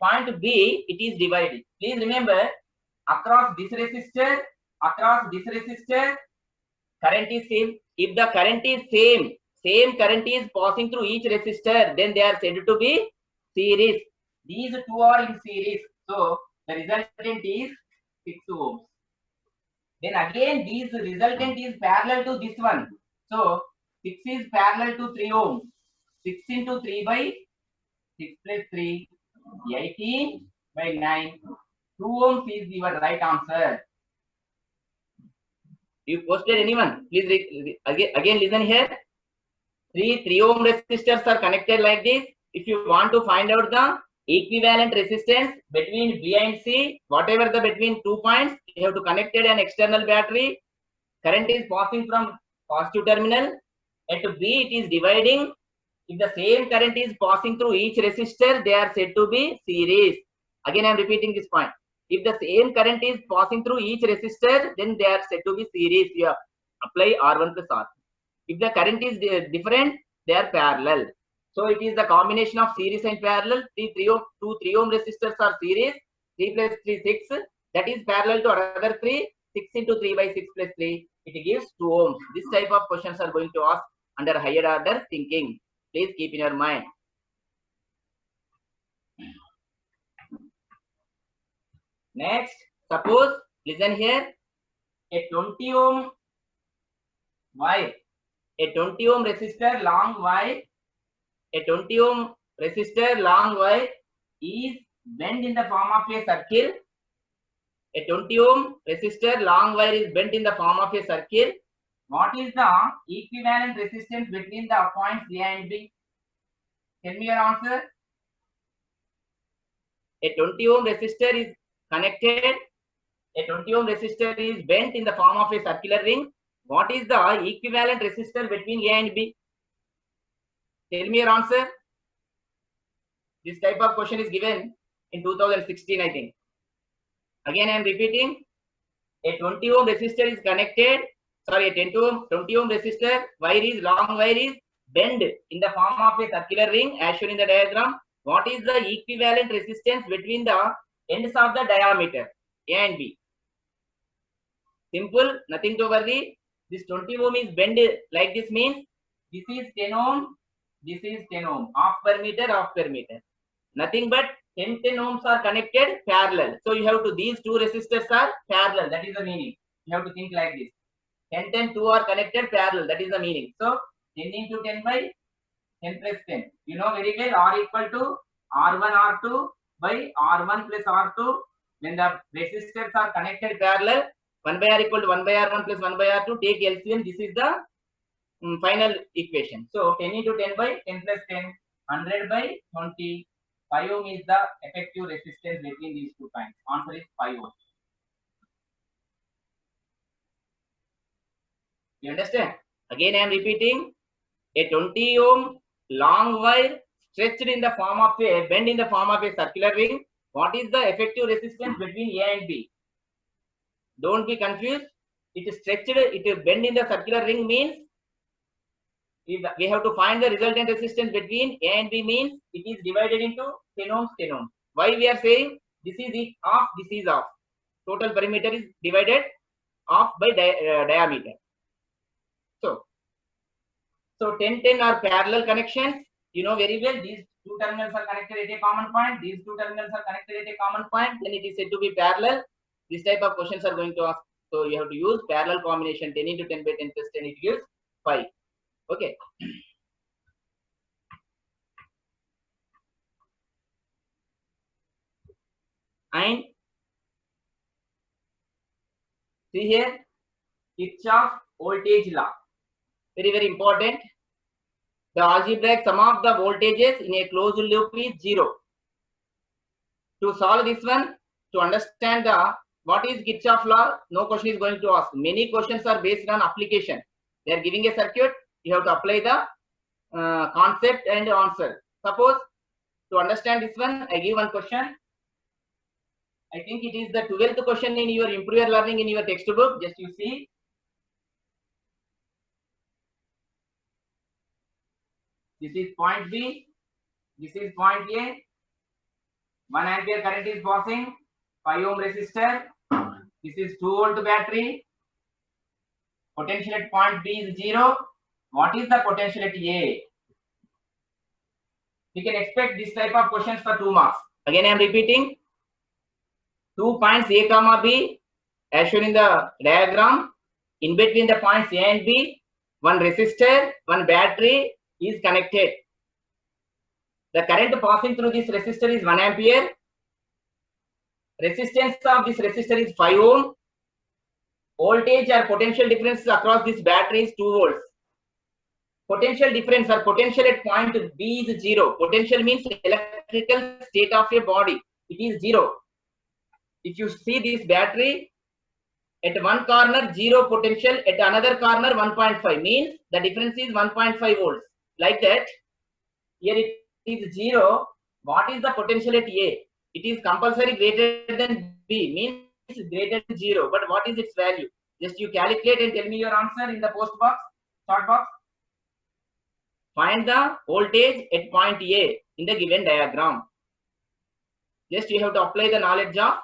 point B, it is divided. Please remember, across this resistor, current is same. If the current is same current is passing through each resistor, then they are said to be series. These two are in series. So the resultant is 6 ohms. Then again, this resultant is parallel to this one. So 6 is parallel to 3 ohms. 6 into 3 by 6 plus 3, 18 by 9. 2 ohms is your right answer. You posted anyone? Please again listen here. 3 ohm resistors are connected like this. If you want to find out the equivalent resistance between B and C, whatever the between 2 points, you have to connect an external battery. Current is passing from positive terminal. At B, it is dividing. If the same current is passing through each resistor, they are said to be series. Again, I am repeating this point. If the same current is passing through each resistor, then they are said to be series. You apply R1 plus R2. If the current is different, they are parallel. So it is the combination of series and parallel. 3 ohm resistors are series. 3 plus 3, 6. That is parallel to another 3. 6 into 3 by 6 plus 3. It gives 2 ohms. This type of questions are going to ask under higher order thinking. Please keep in your mind. Next, suppose, listen here, a 20 ohm wire, a 20 ohm resistor long wire, a 20 ohm resistor long wire is bent in the form of a circle. A 20 ohm resistor long wire is bent in the form of a circle. What is the equivalent resistance between the points A and B? Tell me your answer. A 20 ohm resistor is connected. A 20 ohm resistor is bent in the form of a circular ring. What is the equivalent resistance between A and B? Tell me your answer. This type of question is given in 2016, I think. Again, I am repeating. A 20 ohm resistor is connected. Sorry, a 20 ohm resistor wire is long wire is bent in the form of a circular ring as shown in the diagram. What is the equivalent resistance between the ends of the diameter A and B? Simple, nothing to worry. This 20 ohm is bent like this means this is 10 ohm, this is 10 ohm, half per meter, half per meter. Nothing but 10 ohms are connected parallel. So you have to, these two resistors are parallel. That is the meaning. You have to think like this. 10, 2 are connected parallel. That is the meaning. So 10 into 10 by 10 plus 10. You know very well R equal to R1 R2 by R1 plus R2. When the resistors are connected parallel, 1 by R equal to 1 by R1 plus 1 by R2. Take LCM. This is the final equation. So 10 into 10 by 10 plus 10. 100 by 20. 5 ohm is the effective resistance between these 2 points. Answer is 5 ohm. You understand? Again, I am repeating. A 20 ohm long wire stretched in the form of a bend in the form of a circular ring. What is the effective resistance between A and B? Don't be confused. It is stretched, it is bend in the circular ring means If we have to find the resultant resistance between A and B means it is divided into 10 ohms, 10 ohms. Why we are saying this is off, this is off. Total perimeter is divided off by diameter. So 10, 10 are parallel connections. You know very well, these two terminals are connected at a common point. These two terminals are connected at a common point. Then it is said to be parallel. This type of questions are going to ask. So you have to use parallel combination 10 into 10 by 10 plus 10. It gives 5. Okay. And see here, Kirchhoff voltage law. Very, very important. The algebraic sum of the voltages in a closed loop is 0. To solve this one, to understand what is Kirchhoff law, no question is going to ask. Many questions are based on application. They are giving a circuit. You have to apply the concept and answer. Suppose to understand this one, I give one question. I think it is the 12th question in your Improve Your Learning in your textbook. Just you see. This is point B. This is point A. 1 ampere current is passing. 5 ohm resistor. This is 2 volt battery. Potential at point B is 0. What is the potential at A? We can expect this type of questions for 2 marks. Again, I am repeating. 2 points A comma B as shown in the diagram. In between the points A and B, one resistor, one battery is connected. The current passing through this resistor is 1 ampere. Resistance of this resistor is 5 ohm. Voltage or potential difference across this battery is 2 volts. Potential difference or potential at point B is 0. Potential means electrical state of a body. It is 0. If you see this battery, at one corner 0 potential, at another corner 1.5 means the difference is 1.5 volts. Like that, here it is 0. What is the potential at A? It is compulsory greater than B, means greater than 0. But what is its value? Just you calculate and tell me your answer in the post box, short box. Find the voltage at point A in the given diagram. Just you have to apply the knowledge of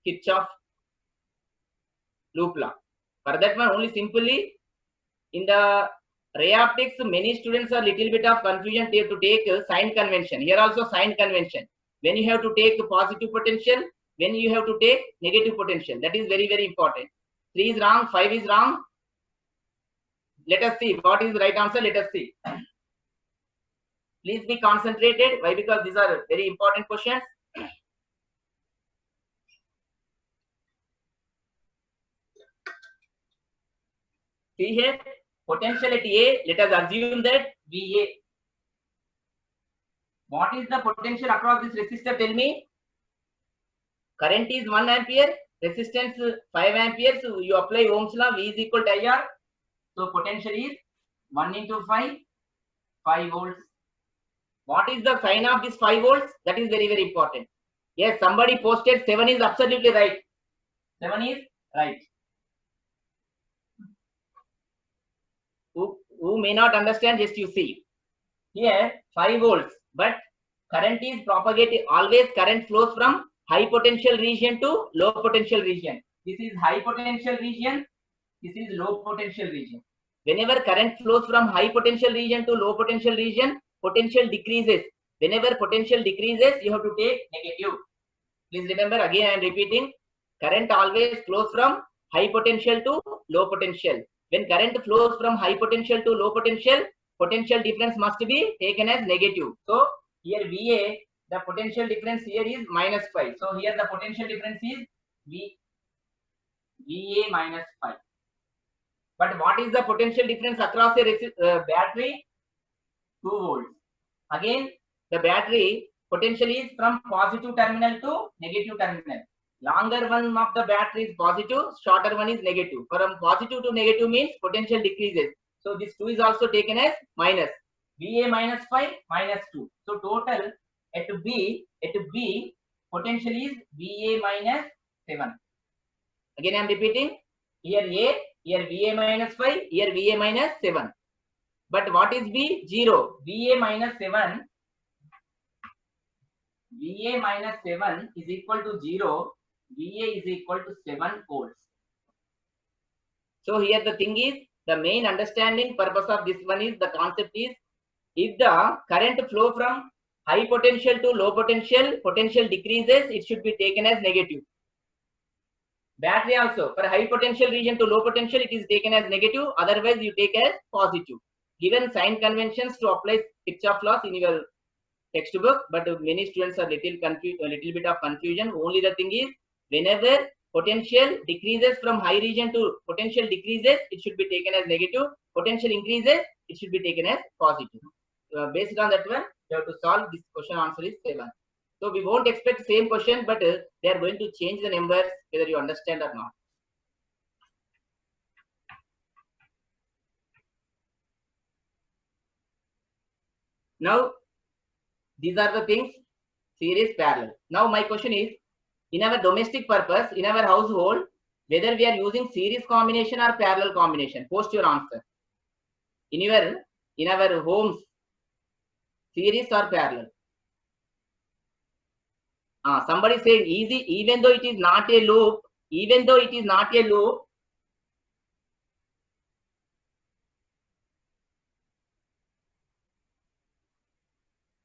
Kirchhoff loop law. For that one, only simply in the ray optics, many students are little bit of confusion to take sign convention. Here also sign convention. When you have to take positive potential, when you have to take negative potential. That is very, very important. 3 is wrong, 5 is wrong. Let us see what is the right answer. Let us see. Please be concentrated. Why? Because these are very important questions. See here, potential at A, let us assume that VA. What is the potential across this resistor? Tell me. Current is 1 ampere, resistance 5 amperes. So you apply Ohm's law, V is equal to IR. So potential is 1 into 5, 5 volts. What is the sign of this 5 volts? That is very, very important. Yes, somebody posted 7 is absolutely right. 7 is right. Who may not understand, just you see. Here 5 volts, but current is propagated. Always current flows from high potential region to low potential region. This is high potential region. This is low potential region. Whenever current flows from high potential region to low potential region, potential decreases. Whenever potential decreases, you have to take negative. Please remember, again I am repeating, current always flows from high potential to low potential. When current flows from high potential to low potential, potential difference must be taken as negative. So here VA, the potential difference here is -5. So here the potential difference is VA -5. But what is the potential difference across a battery? 2 volts. Again, the battery potential is from positive terminal to negative terminal. Longer one of the battery is positive, shorter one is negative. From positive to negative means potential decreases. So this 2 is also taken as minus. VA -5, -2. So total at B, potential is VA -7. Again I am repeating. Here A, here VA -5, here VA -7. But what is V? 0. VA minus 7. VA minus 7 is equal to 0. VA is equal to 7 volts. So here the thing is, the main understanding purpose of this one is, the concept is, if the current flow from high potential to low potential, potential decreases, it should be taken as negative. Battery also, for high potential region to low potential, it is taken as negative, otherwise you take as positive. Given sign conventions to apply Kirchhoff laws in your textbook, but many students are little bit of confusion. Only the thing is, whenever potential decreases from high region to potential decreases, it should be taken as negative. Potential increases, it should be taken as positive. Based on that one, you have to solve this question. Answer is 7. So we won't expect same question, but they are going to change the numbers whether you understand or not. Now, these are the things, series, parallel. Now my question is, in our domestic purpose, in our household, whether we are using series combination or parallel combination, post your answer. In our homes, series or parallel? Somebody saying easy, even though it is not a loop,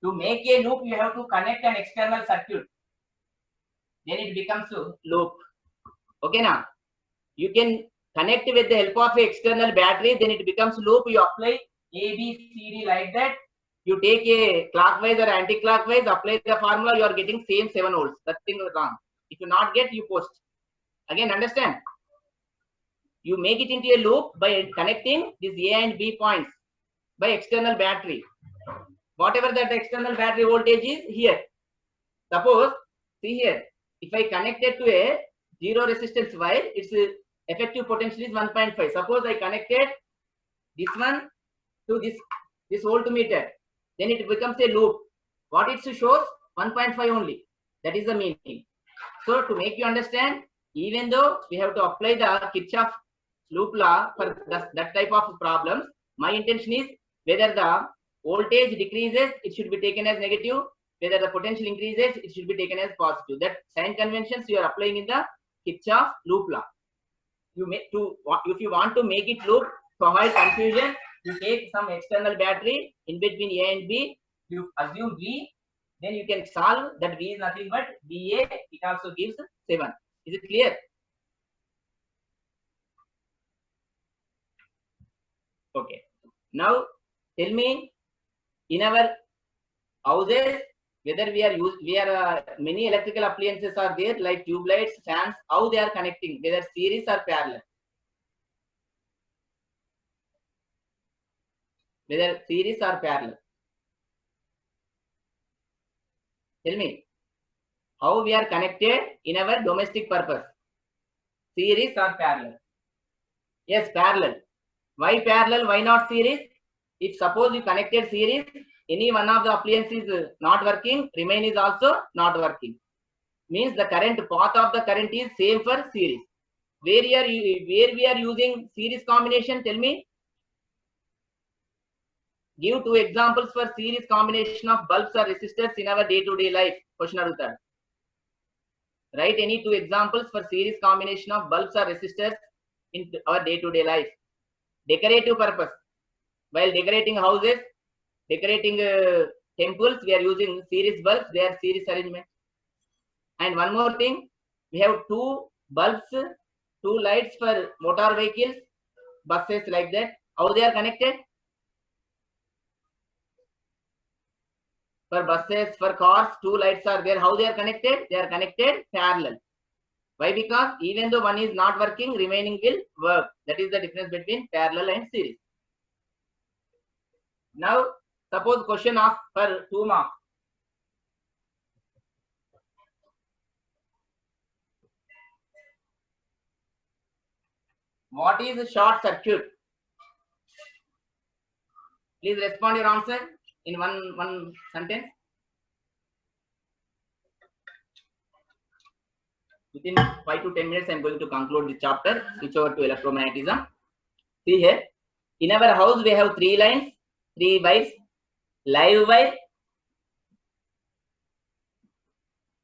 to make a loop, you have to connect an external circuit. Then it becomes a loop. Okay, now you can connect with the help of an external battery, then it becomes loop. You apply A, B, C, D like that. You take a clockwise or anti-clockwise, apply the formula, you are getting same 7 volts. That thing is wrong. If you not get, you post. Again, understand? You make it into a loop by connecting these A and B points by external battery. Whatever that external battery voltage is here. Suppose, see here, if I connect it to a zero resistance wire, its effective potential is 1.5. Suppose I connected this one to this voltmeter, then it becomes a loop. What it shows? 1.5 only. That is the meaning. So to make you understand, even though we have to apply the Kirchhoff loop law for that type of problems, my intention is, whether the voltage decreases, it should be taken as negative. Whether the potential increases, it should be taken as positive. That sign conventions you are applying in the Kirchhoff loop law. If you want to make it loop to avoid confusion, you take some external battery in between A and B. You assume V, then you can solve that. V is nothing but VA. It also gives 7. Is it clear? Okay. Now tell me, in our houses, whether many electrical appliances are there, like tube lights, fans, how they are connecting, whether series or parallel? Whether series or parallel? Tell me, how we are connected in our domestic purpose? Series or parallel? Yes, parallel. Why parallel? Why not series? If suppose you connected series, any one of the appliances is not working, remain is also not working. Means the current path of the current is same for series. Where we are using series combination? Tell me. Give 2 examples for series combination of bulbs or resistors in our day-to-day life. Question adugutada. Write any 2 examples for series combination of bulbs or resistors in our day-to-day life. Decorative purpose. While decorating houses, decorating temples, we are using series bulbs. They are series arrangement. And one more thing, we have 2 bulbs, 2 lights for motor vehicles, buses like that. How they are connected? For buses, for cars, 2 lights are there. How they are connected? They are connected parallel. Why? Because even though one is not working, remaining will work. That is the difference between parallel and series. Now, suppose question asked for 2 marks. What is a short circuit? Please respond your answer in one sentence. Within 5 to 10 minutes, I am going to conclude this chapter. Switch over to electromagnetism. See here, in our house we have 3 lines. Three wires: live wire,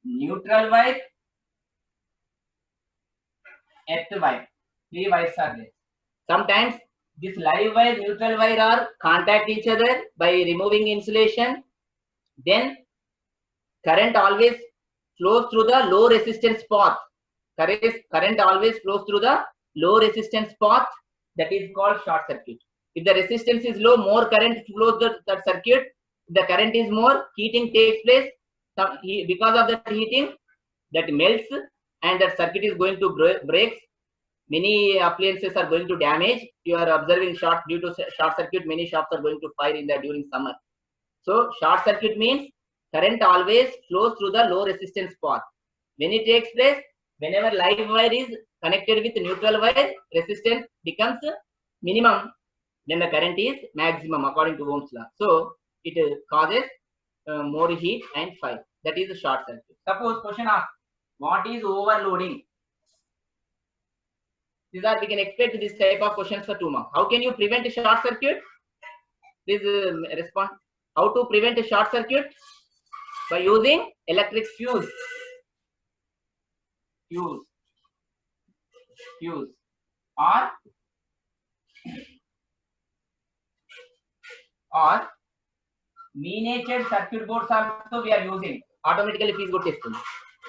neutral wire, earth wire. Three wires are there. Sometimes this live wire, neutral wire are contact each other by removing insulation. Then current always flows through the low resistance path. Current always flows through the low resistance path, that is called short circuit. If the resistance is low, more current flows that circuit. If the current is more, heating takes place. Because of that heating, that melts and that circuit is going to break. Many appliances are going to damage. You are observing due to short circuit, many shops are going to fire in there during summer. So short circuit means current always flows through the low resistance path. When it takes place, whenever live wire is connected with neutral wire, resistance becomes minimum, then the current is maximum according to Ohm's law. So it causes more heat and fire. That is a short circuit. Suppose question asks, what is overloading? We can expect this type of questions for 2 marks. How can you prevent a short circuit? Please respond. How to prevent a short circuit? By using electric fuse. Or miniature circuit boards also we are using. Automatically fuse go test.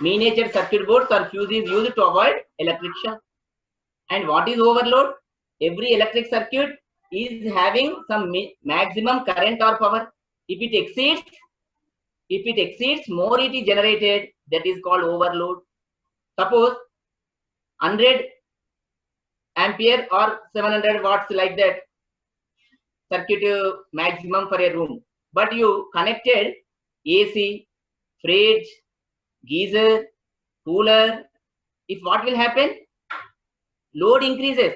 Miniature circuit boards or fuse is used to avoid electric shock. And what is overload? Every electric circuit is having some maximum current or power. If it exceeds, more it is generated. That is called overload. Suppose 100 ampere or 700 watts like that circuit maximum for a room. But you connected AC, fridge, geyser, cooler. If what will happen? Load increases.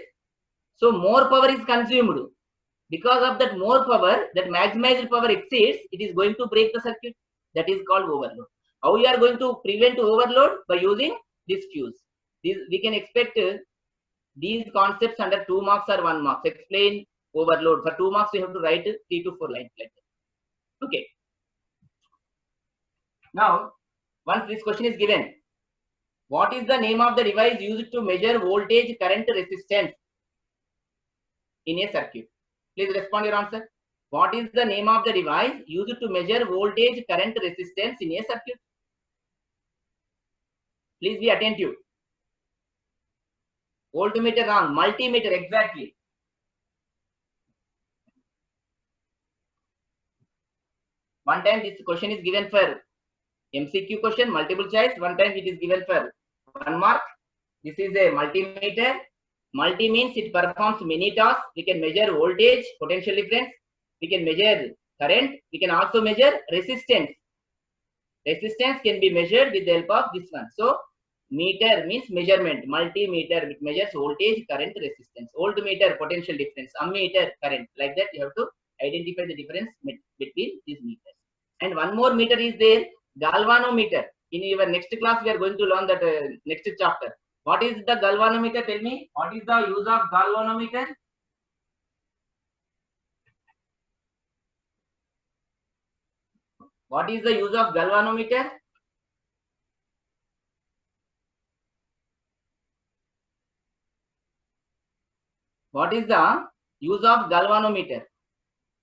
So more power is consumed. Because of that more power, that maximized power exceeds, it is going to break the circuit. That is called overload. How you are going to prevent overload? By using this fuse. We can expect these concepts under 2 marks or 1 marks. Explain overload. For 2 marks, you have to write 3 to 4 lines like that. Okay. Now, once this question is given, what is the name of the device used to measure voltage, current, resistance in a circuit? Please respond your answer. What is the name of the device used to measure voltage, current, resistance in a circuit? Please be attentive. Voltmeter wrong, multimeter exactly. One time this question is given for MCQ question, multiple choice. One time it is given for 1 mark. This is a multimeter. Multi means it performs many tasks. We can measure voltage, potential difference. We can measure current. We can also measure resistance. Resistance can be measured with the help of this one. So meter means measurement. Multimeter, which measures voltage, current, resistance. Voltmeter, potential difference. Ammeter, current. Like that, you have to identify the difference between these meters. And one more meter is there, galvanometer. In your next class, we are going to learn that next chapter. What is the galvanometer? Tell me, what is the use of galvanometer? What is the use of galvanometer? What is the use of galvanometer?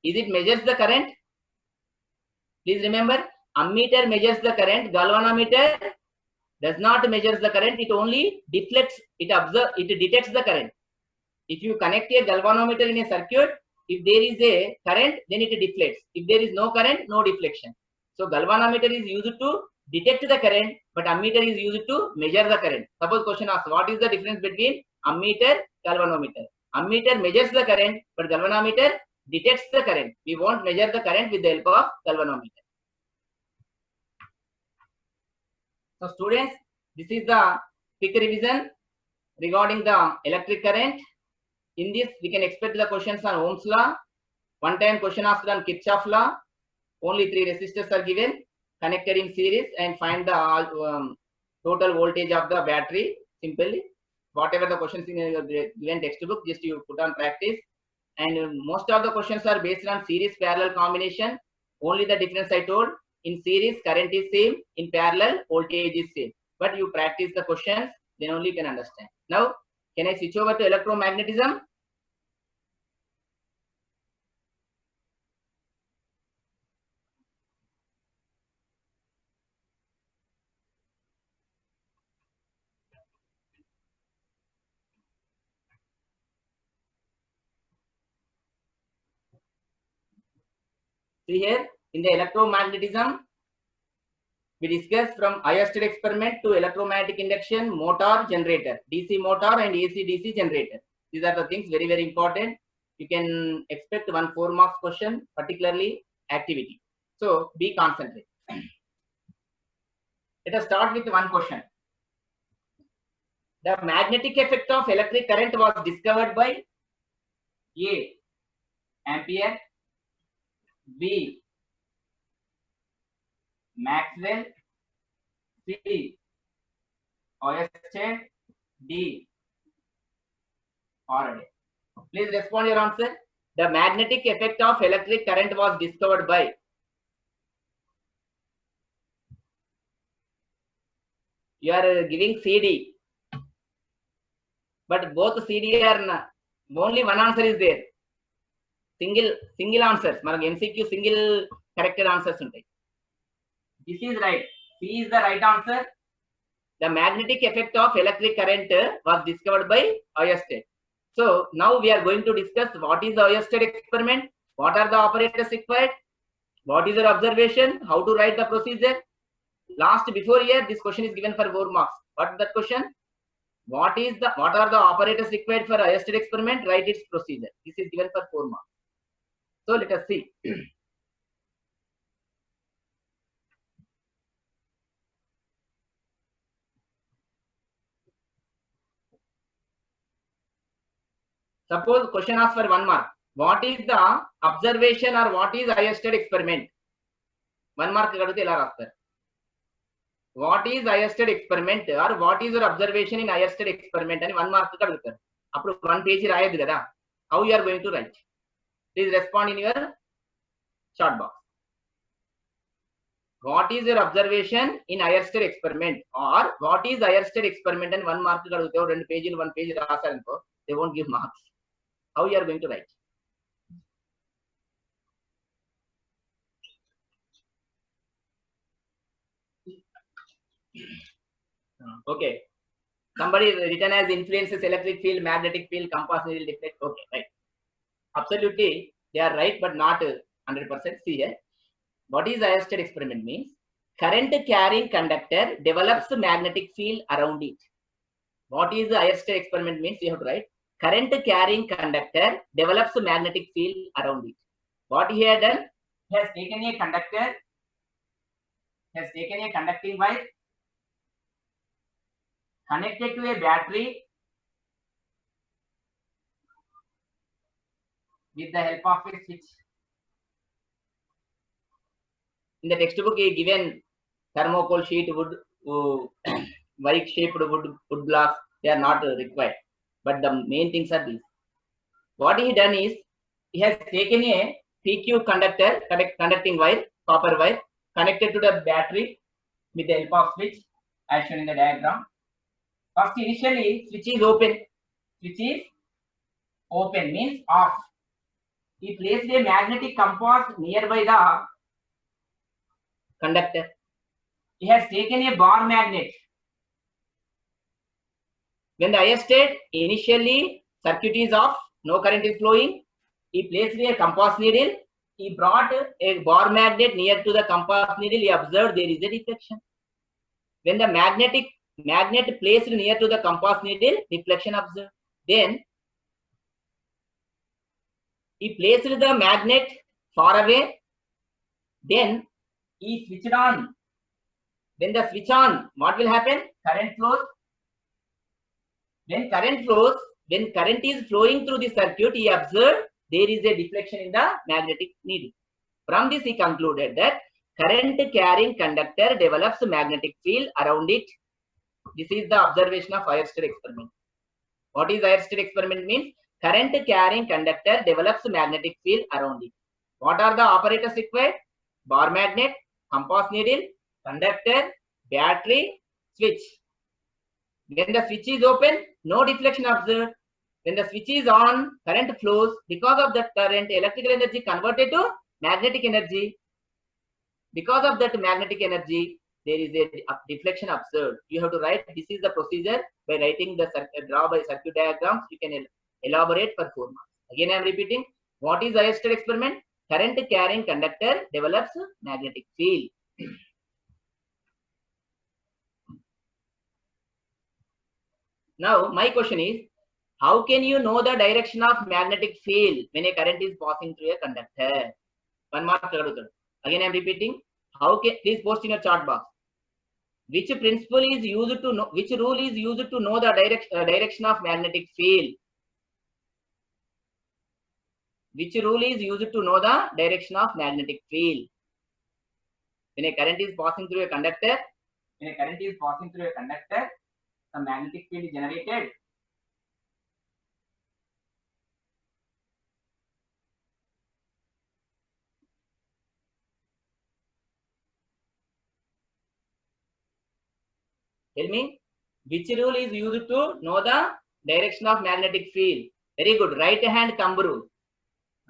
Is it measures the current? Please remember, ammeter measures the current, galvanometer does not measure the current, it only deflects, it detects the current. If you connect a galvanometer in a circuit, if there is a current, then it deflects. If there is no current, no deflection. So galvanometer is used to detect the current, but ammeter is used to measure the current. Suppose question asks, what is the difference between ammeter, galvanometer? Ammeter measures the current, but galvanometer detects the current. We won't measure the current with the help of galvanometer. So students, this is the quick revision regarding the electric current. In this, we can expect the questions on Ohm's law. One time question asked on Kirchhoff law. Only 3 resistors are given, connected in series, and find the total voltage of the battery. Simply, whatever the questions in your given textbook, just you put on practice and most of the questions are based on series parallel combination. Only the difference I told, in series current is same, in parallel voltage is same. But you practice the questions, then only you can understand. Now, can I switch over to electromagnetism? See here, in the electromagnetism, we discussed from Oersted experiment to electromagnetic induction, motor, generator, DC motor and AC-DC generator. These are the things very, very important. You can expect 1 4 marks question, particularly activity. So be concentrated. Let us start with one question. The magnetic effect of electric current was discovered by A. Ampere, B. Maxwell, C. Oersted, D. Faraday. Please respond your answer. The magnetic effect of electric current was discovered by. You are giving CD, but both CD are only one answer is there. Single answers. MCQ single corrected answers. This is right. C is the right answer. The magnetic effect of electric current was discovered by Oersted. So now we are going to discuss what is the Oersted experiment, what are the operators required, what is your observation, how to write the procedure. Before here, this question is given for 4 marks. What is that question? What are the operators required for Oersted experiment? Write its procedure. This is given for 4 marks. So let us see. Suppose question asks for 1 mark. What is the observation or what is Oersted experiment? 1 mark. What is Oersted experiment or what is your observation in Oersted experiment? And 1 mark. Up 1 page. How you are going to write? Please respond in your chat box. What is your observation in Oersted experiment or what is Oersted experiment? And 1 mark. 2 page in 1 page. They won't give marks. How you are going to write? Okay. Somebody written as influences electric field, magnetic field, compass needle deflect. Okay, right. Absolutely, they are right, but not 100%. See here. What is Oersted experiment means? Current carrying conductor develops magnetic field around it. What is the Oersted experiment means? You have to write. Current carrying conductor develops magnetic field around it. What he had done? He has taken a conductor, has taken a conducting wire, connected to a battery with the help of a switch. In the textbook, he given thermocol sheet, wood, bike shaped wood blocks. They are not required. But the main things are these. What he done is, he has taken a PQ conductor, conducting wire, copper wire, connected to the battery with the help of switch, as shown in the diagram. First, initially, switch is open. Switch is open means off. He placed a magnetic compass nearby the conductor. He has taken a bar magnet. When the Oersted initially circuit is off, no current is flowing, he placed a compass needle. He brought a bar magnet near to the compass needle. He observed there is a deflection. When the magnet placed near to the compass needle, deflection observed. Then he placed the magnet far away. Then he switched on. When the switch on, what will happen? Current flows. When current flows, when current is flowing through the circuit, he observed there is a deflection in the magnetic needle. From this, he concluded that current carrying conductor develops magnetic field around it. This is the observation of Oersted experiment. What is Oersted experiment means? current carrying conductor develops magnetic field around it. What are the operators required? Bar magnet, compass needle, conductor, battery, switch. When the switch is open, no deflection observed. When the switch is on, current flows. Because of that current, electrical energy converted to magnetic energy. Because of that magnetic energy, there is a deflection observed. You have to write, this is the procedure. By writing the draw by circuit diagrams, you can elaborate for 4 marks. Again, I am repeating. What is Oersted experiment? Current carrying conductor develops magnetic field. Now, my question is, how can you know the direction of magnetic field when a current is passing through a conductor? 1 mark. Again, I am repeating. How can, please post in your chart box. Which principle is used to know, which rule is used to know the direction of magnetic field? Which rule is used to know the direction of magnetic field? When a current is passing through a conductor, the magnetic field is generated. Tell me, which rule is used to know the direction of magnetic field? Very good. Right hand thumb rule.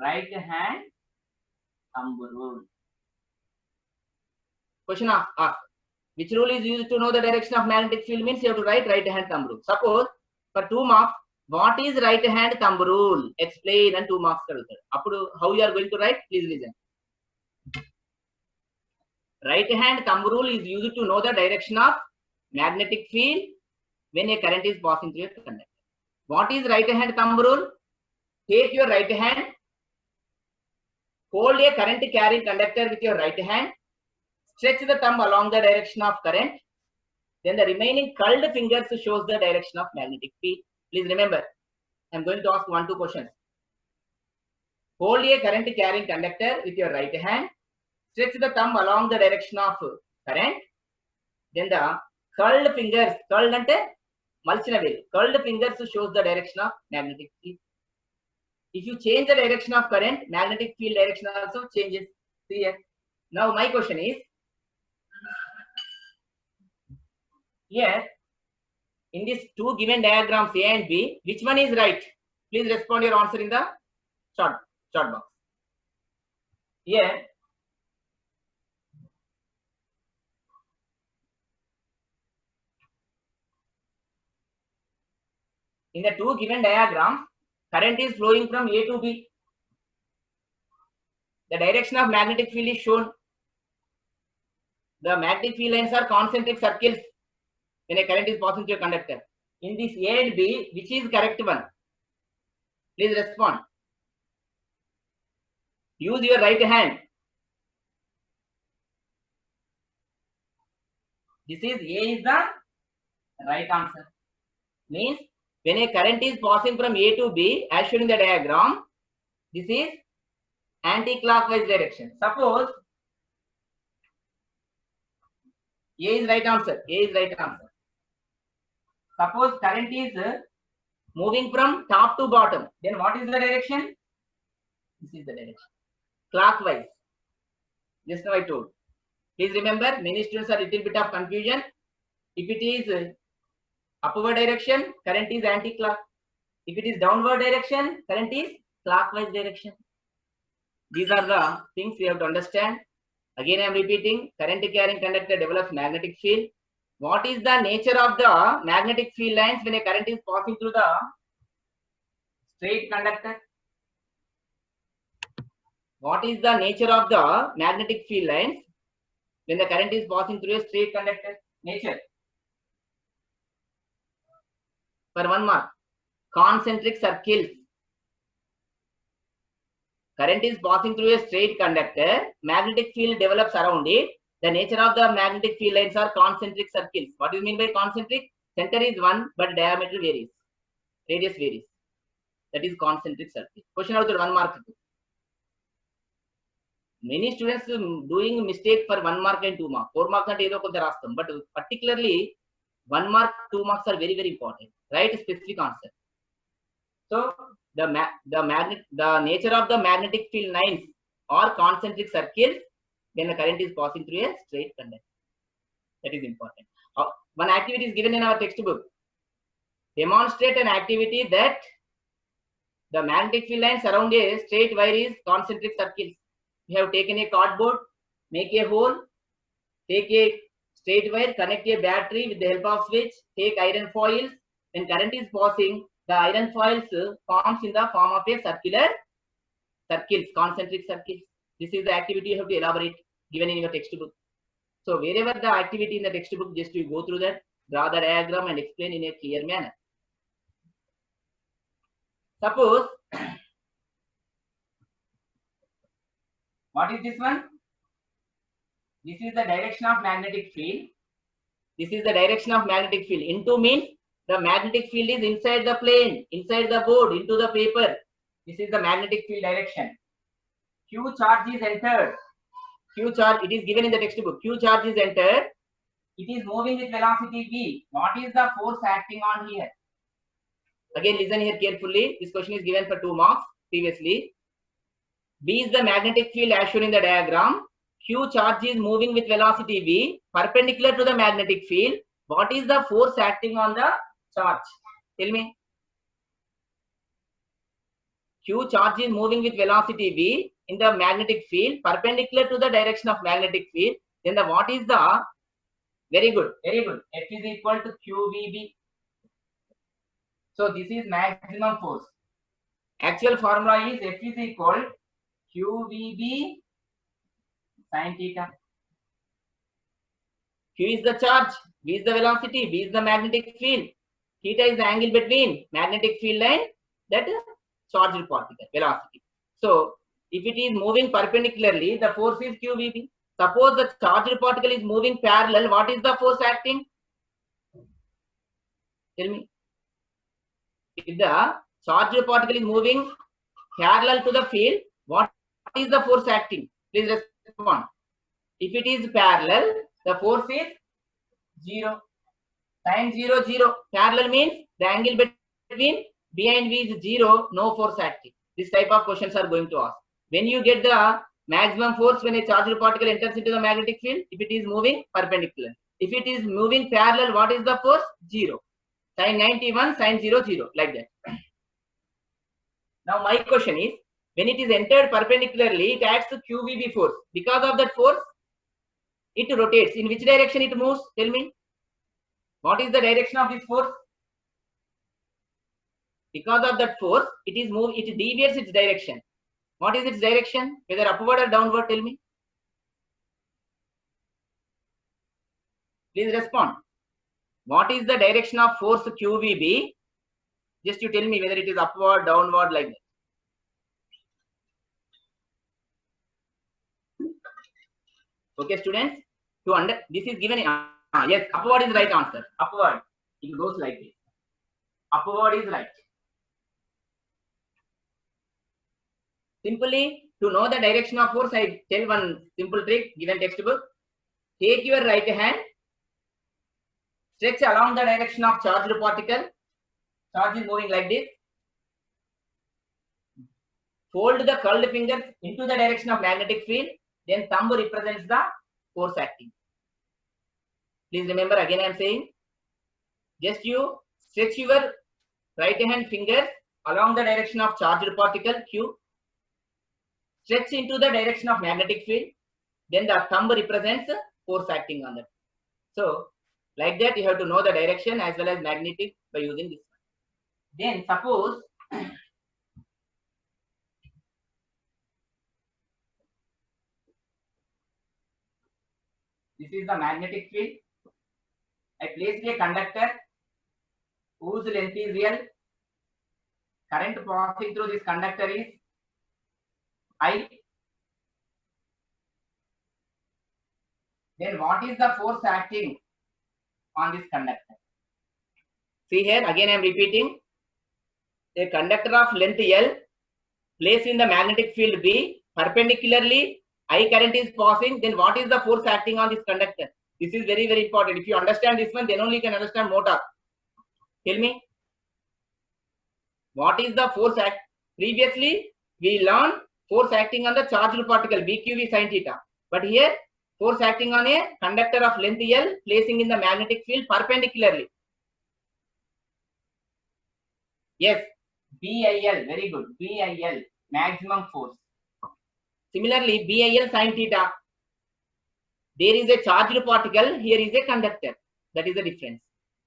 Right hand thumb rule. Question asked. Which rule is used to know the direction of magnetic field means you have to write right hand thumb rule. Suppose for 2 marks, what is right hand thumb rule? Explain and 2 marks. How you are going to write? Please listen. Right hand thumb rule is used to know the direction of magnetic field when a current is passing through a conductor. What is right hand thumb rule? Take your right hand, hold a current carrying conductor with your right hand, stretch the thumb along the direction of current, then the remaining curled fingers shows the direction of magnetic field. Please remember, I am going to ask 1-2 questions. Hold a current carrying conductor with your right hand, stretch the thumb along the direction of current, then the curled fingers, curled ante malchina velu, curled fingers shows the direction of magnetic field. If you change the direction of current, magnetic field direction also changes. Clear? Now my question is, here in these 2 given diagrams A and B, which one is right? Please respond your answer in the chat box. Here in the 2 given diagrams, current is flowing from A to B. The direction of magnetic field is shown. The magnetic field lines are concentric circles when a current is passing through a conductor. In this A and B, which is correct one? Please respond. Use your right hand. This is A is the right answer. Means when a current is passing from A to B, as shown in the diagram, this is anti-clockwise direction. Suppose A is right answer. A is right answer. Suppose current is moving from top to bottom. Then what is the direction? This is the direction. Clockwise. Just now I told. Please remember, many students are a little bit of confusion. If it is upward direction, current is anti-clock. If it is downward direction, current is clockwise direction. These are the things we have to understand. Again, I am repeating, current carrying conductor develops magnetic field. What is the nature of the magnetic field lines when a current is passing through the straight conductor? What is the nature of the magnetic field lines when the current is passing through a straight conductor? Nature. For 1 mark, concentric circles. Current is passing through a straight conductor, magnetic field develops around it. The nature of the magnetic field lines are concentric circles. What do you mean by concentric? Center is 1, but diameter varies. Radius varies. That is concentric circle. Question out 1 mark. Many students doing mistake for 1 mark and 2 mark. 4 marks and edo konta rastam. But particularly 1 mark, 2 marks are very, very important. Write a specific answer. So the nature of the magnetic field lines or concentric circles when the current is passing through a straight conductor. That is important. One activity is given in our textbook. Demonstrate an activity that the magnetic field lines around a straight wire is concentric circles. You have taken a cardboard, make a hole, take a straight wire, connect a battery with the help of switch, take iron foils. When current is passing, the iron foils forms in the form of a circular circles, concentric circles. This is the activity you have to elaborate given in your textbook. So wherever the activity in the textbook, just you go through that, draw the diagram and explain in a clear manner. Suppose, what is this one? This is the direction of magnetic field. This is the direction of magnetic field. Into means the magnetic field is inside the plane, inside the board, into the paper. This is the magnetic field direction. Q charge is entered. Q charge, it is given in the textbook. Q charge is entered. It is moving with velocity v. What is the force acting on here? Again, listen here carefully. This question is given for 2 marks previously. V is the magnetic field as shown in the diagram. Q charge is moving with velocity v perpendicular to the magnetic field. What is the force acting on the charge? Tell me. Q charge is moving with velocity v in the magnetic field perpendicular to the direction of magnetic field. Then the what is the, very good, very good. F is equal to QVB. So this is maximum force. Actual formula is F is equal QVB sin theta. Q is the charge, V is the velocity, V is the magnetic field. Theta is the angle between magnetic field and that charged particle, velocity. So if it is moving perpendicularly, the force is QVB. Suppose the charged particle is moving parallel, what is the force acting? Tell me. If the charged particle is moving parallel to the field, what is the force acting? Please respond. If it is parallel, the force is 0. Sin 0, 0. Parallel means the angle between B and V is 0, no force acting. This type of questions are going to ask. When you get the maximum force when a charged particle enters into the magnetic field, if it is moving perpendicular. If it is moving parallel, what is the force? 0. Sin 91, sin 0, 0, like that. Now my question is, when it is entered perpendicularly, it acts to QVB force. Because of that force, it rotates. In which direction it moves? Tell me. What is the direction of this force? Because of that force, it deviates its direction. What is its direction? Whether upward or downward, tell me. Please respond. What is the direction of force QVB? Just you tell me whether it is upward, downward, like that. Okay, students. This is given. Yes, upward is the right answer. Upward. It goes like this. Upward is right. Simply, to know the direction of force, I tell one simple trick given textbook. Take your right hand, stretch along the direction of charged particle. Charge is moving like this. Fold the curled fingers into the direction of magnetic field. Then thumb represents the force acting. Please remember, again I am saying, just you stretch your right hand fingers along the direction of charged particle Q. Stretch into the direction of magnetic field. Then the thumb represents force acting on that. So, like that, you have to know the direction as well as magnetic by using this one. Then suppose this is the magnetic field. I placed a conductor whose length is L. Current passing through this conductor is I. Then what is the force acting on this conductor? See here, again I am repeating. A conductor of length L placed in the magnetic field B, perpendicularly I current is passing, then what is the force acting on this conductor? This is very, very important. If you understand this one, then only you can understand motor. Tell me. What is the force Previously, we learned force acting on the charged particle BQV sin theta. But here, force acting on a conductor of length L placing in the magnetic field perpendicularly. Yes, BIL, very good. BIL, maximum force. Similarly, BIL sin theta. There is a charged particle, here is a conductor. That is the difference.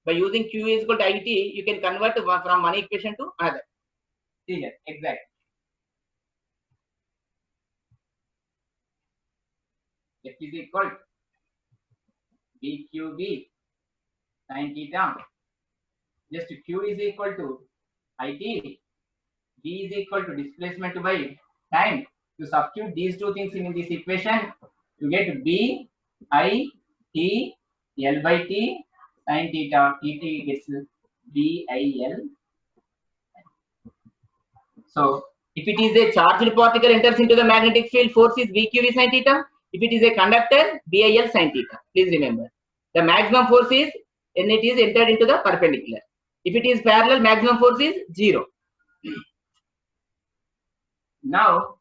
By using Q is equal to IT, you can convert from one equation to another. See here, exact. F is equal to BQB sin theta. Just Q is equal to IT. B is equal to displacement by time. You substitute these two things in this equation, you get B I T L by T sin theta. T gets B I L. So if it is a charged particle enters into the magnetic field, force is BQV sin theta. If it is a conductor, BIL sin theta. Please remember, the maximum force is when it is entered into the perpendicular. If it is parallel, maximum force is 0. Now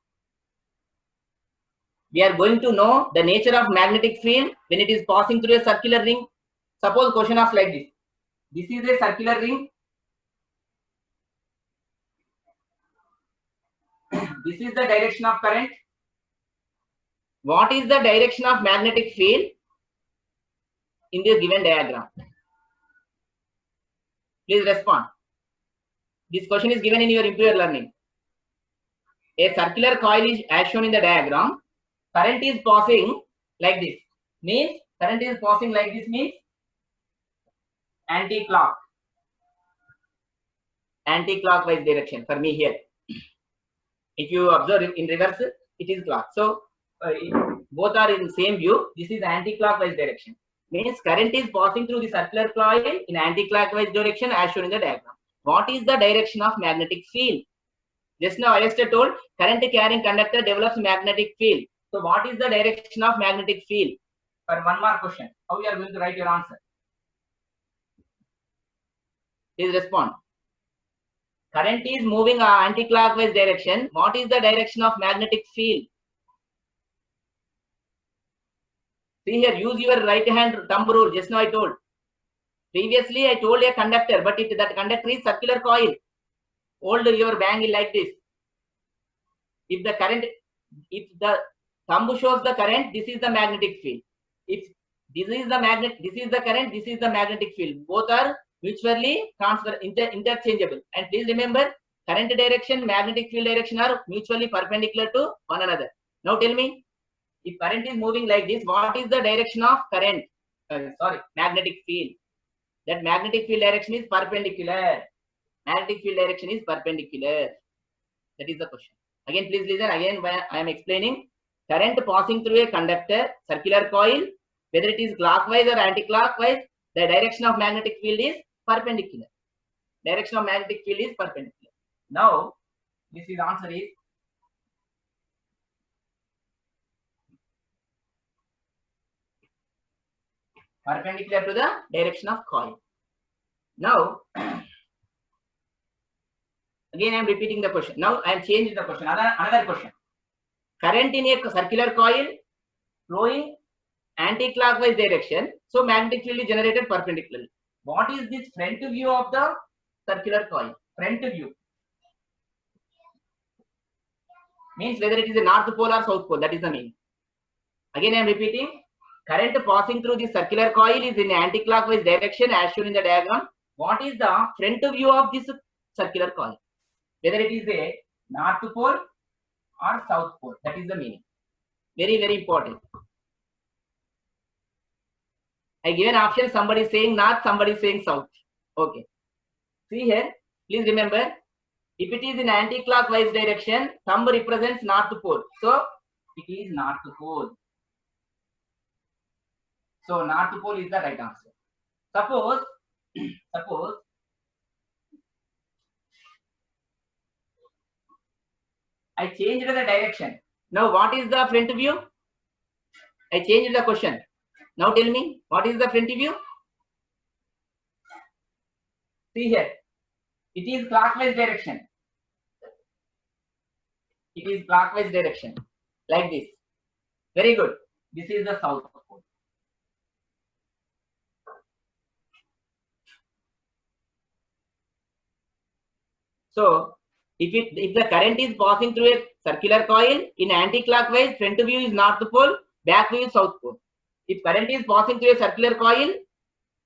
we are going to know the nature of magnetic field when it is passing through a circular ring. Suppose question is like this. This is a circular ring. This is the direction of current. What is the direction of magnetic field in the given diagram? Please respond. This question is given in your imperial learning. A circular coil is as shown in the diagram. Current is passing like this. Means current is passing like this means anti-clock. Anti-clockwise direction for me here. If you observe in reverse, it is clock. So both are in the same view. This is anti-clockwise direction. Means current is passing through the circular coil in anti-clockwise direction as shown in the diagram. What is the direction of magnetic field? Just now I just told current carrying conductor develops magnetic field. So what is the direction of magnetic field? For one more question, how you are going to write your answer? Please respond. Current is moving anti-clockwise direction. What is the direction of magnetic field? See here, use your right hand thumb rule. Just now I told. Previously I told a conductor, but that conductor is circular coil. Hold your bangle like this. If the thumb shows the current, this is the magnetic field. If this is the current, this is the magnetic field. Both are mutually interchangeable. And please remember, current direction, magnetic field direction are mutually perpendicular to one another. Now tell me, if current is moving like this, what is the direction of current? Magnetic field. That magnetic field direction is perpendicular. Magnetic field direction is perpendicular. That is the question. Again, please listen. Again, I am explaining. Current passing through a conductor, circular coil, whether it is clockwise or anti-clockwise, the direction of magnetic field is perpendicular. Direction of magnetic field is perpendicular. Now, this is answer is perpendicular to the direction of coil. Now, again I am repeating the question. Now I am changing the question. Another question. Current in a circular coil flowing anti-clockwise direction. So magnetic field is generated perpendicularly. What is this front view of the circular coil? Front view means whether it is a north pole or south pole. That is the meaning. Again I am repeating. Current passing through the circular coil is in anti-clockwise direction as shown in the diagram. What is the front view of this circular coil? Whether it is a north pole or south pole. That is the meaning. Very, very important. I give an option. Somebody is saying north, somebody is saying south. Okay. See here. Please remember, if it is in anti-clockwise direction, thumb represents north pole. So it is north pole. So north pole is the right answer. Suppose I changed the direction. Now what is the front view? I changed the question. Now tell me, what is the front view? See here, it is clockwise direction. It is clockwise direction, like this. Very good. This is the south pole. So if the current is passing through a circular coil in anti-clockwise, front view is north pole, back view is south pole. If current is passing through a circular coil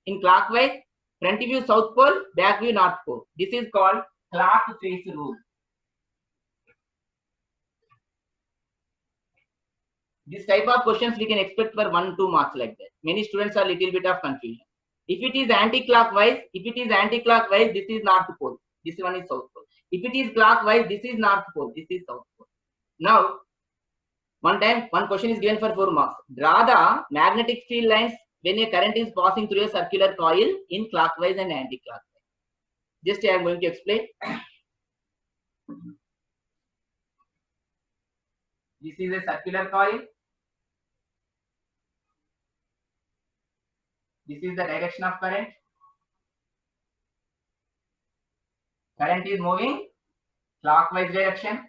in clockwise, front view south pole, back view north pole. This is called clock face rule. This type of questions we can expect for 1-2 marks like that. Many students are little bit of confusion. If it is anti-clockwise, this is north pole. This one is south pole. If it is clockwise, this is north pole. This is south pole. Now, one question is given for 4 marks. Draw the magnetic field lines when a current is passing through a circular coil in clockwise and anti-clockwise. Just I am going to explain. This is a circular coil. This is the direction of current. Current is moving clockwise direction.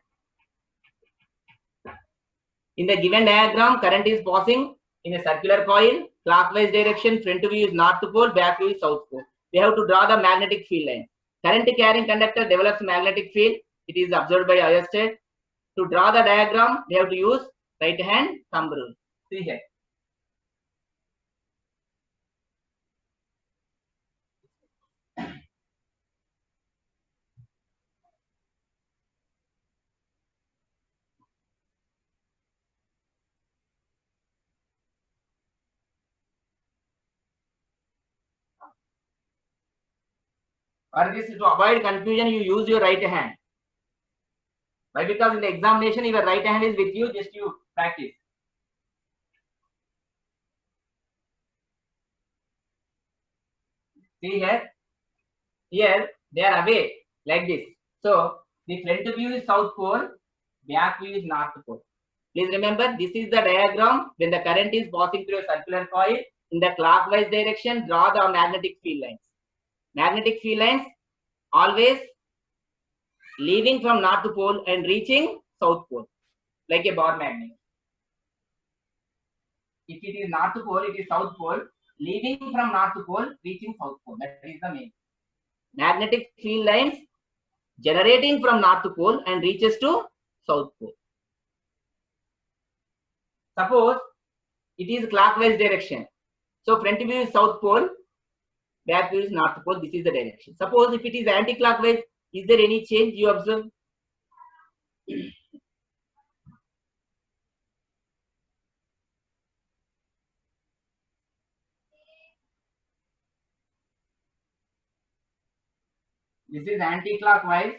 In the given diagram, current is passing in a circular coil, clockwise direction, front view is north pole, back view is south pole. We have to draw the magnetic field line. Current carrying conductor develops magnetic field. It is observed by Oersted. To draw the diagram, we have to use right hand thumb rule. See here. For this, to avoid confusion, you use your right hand. Why? Because in the examination, your right hand is with you, just you practice. See here. Here, they are away, like this. So, the front view is south pole, back view is north pole. Please remember, this is the diagram when the current is passing through a circular coil. In the clockwise direction, draw the magnetic field lines. Magnetic field lines always leaving from north pole and reaching south pole, like a bar magnet. If it is north pole, it is south pole, leaving from north pole, reaching south pole. That is the main. Magnetic field lines generating from north pole and reaches to south pole. Suppose it is clockwise direction. So front view is south pole, back view is north pole. This is the direction. Suppose if it is anti-clockwise, is there any change you observe? This is anti-clockwise.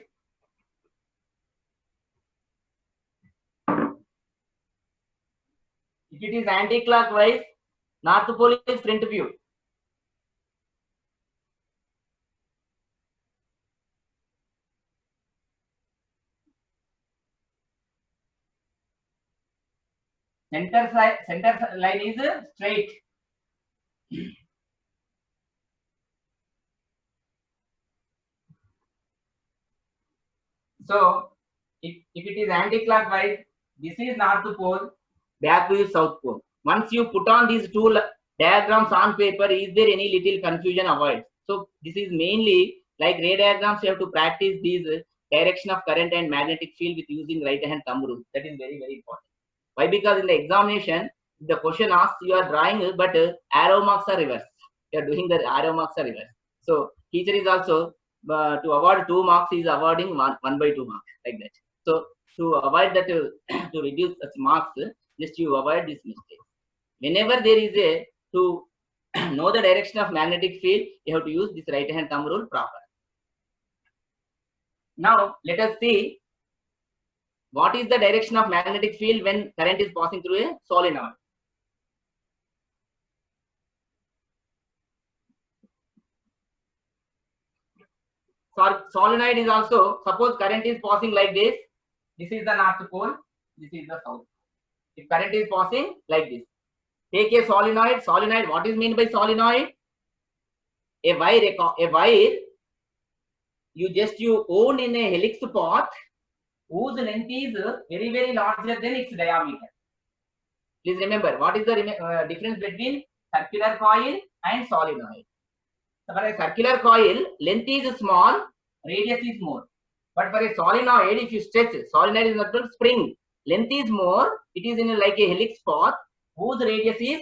If it is anti-clockwise, north pole is front view. Center line is straight. So, if it is anti-clockwise, this is north pole, back view is south pole. Once you put on these two diagrams on paper, is there any little confusion avoid? So, this is mainly like ray diagrams, you have to practice these direction of current and magnetic field with using right hand thumb rule. That is very, very important. Why? Because in the examination, the question asks you are drawing, but arrow marks are reversed. You are doing the arrow marks are reversed. So, teacher is also to avoid 2 marks is awarding 1 by 2 marks like that. So to avoid that, to reduce such marks, just you avoid this mistake. Whenever there is a to know the direction of magnetic field, you have to use this right hand thumb rule proper. Now let us see what is the direction of magnetic field when current is passing through a solenoid. Solenoid is also, suppose current is passing like this. This is the north pole, this is the south. If current is passing like this, take a solenoid. Solenoid, what is meant by solenoid? A wire you wound in a helix path whose length is very, very larger than its diameter. Please remember, what is the difference between circular coil and solenoid? So for a circular coil, length is small, radius is more. But for a solenoid, if you stretch, solenoid is not a spring, length is more, it is in like a helix path, whose radius is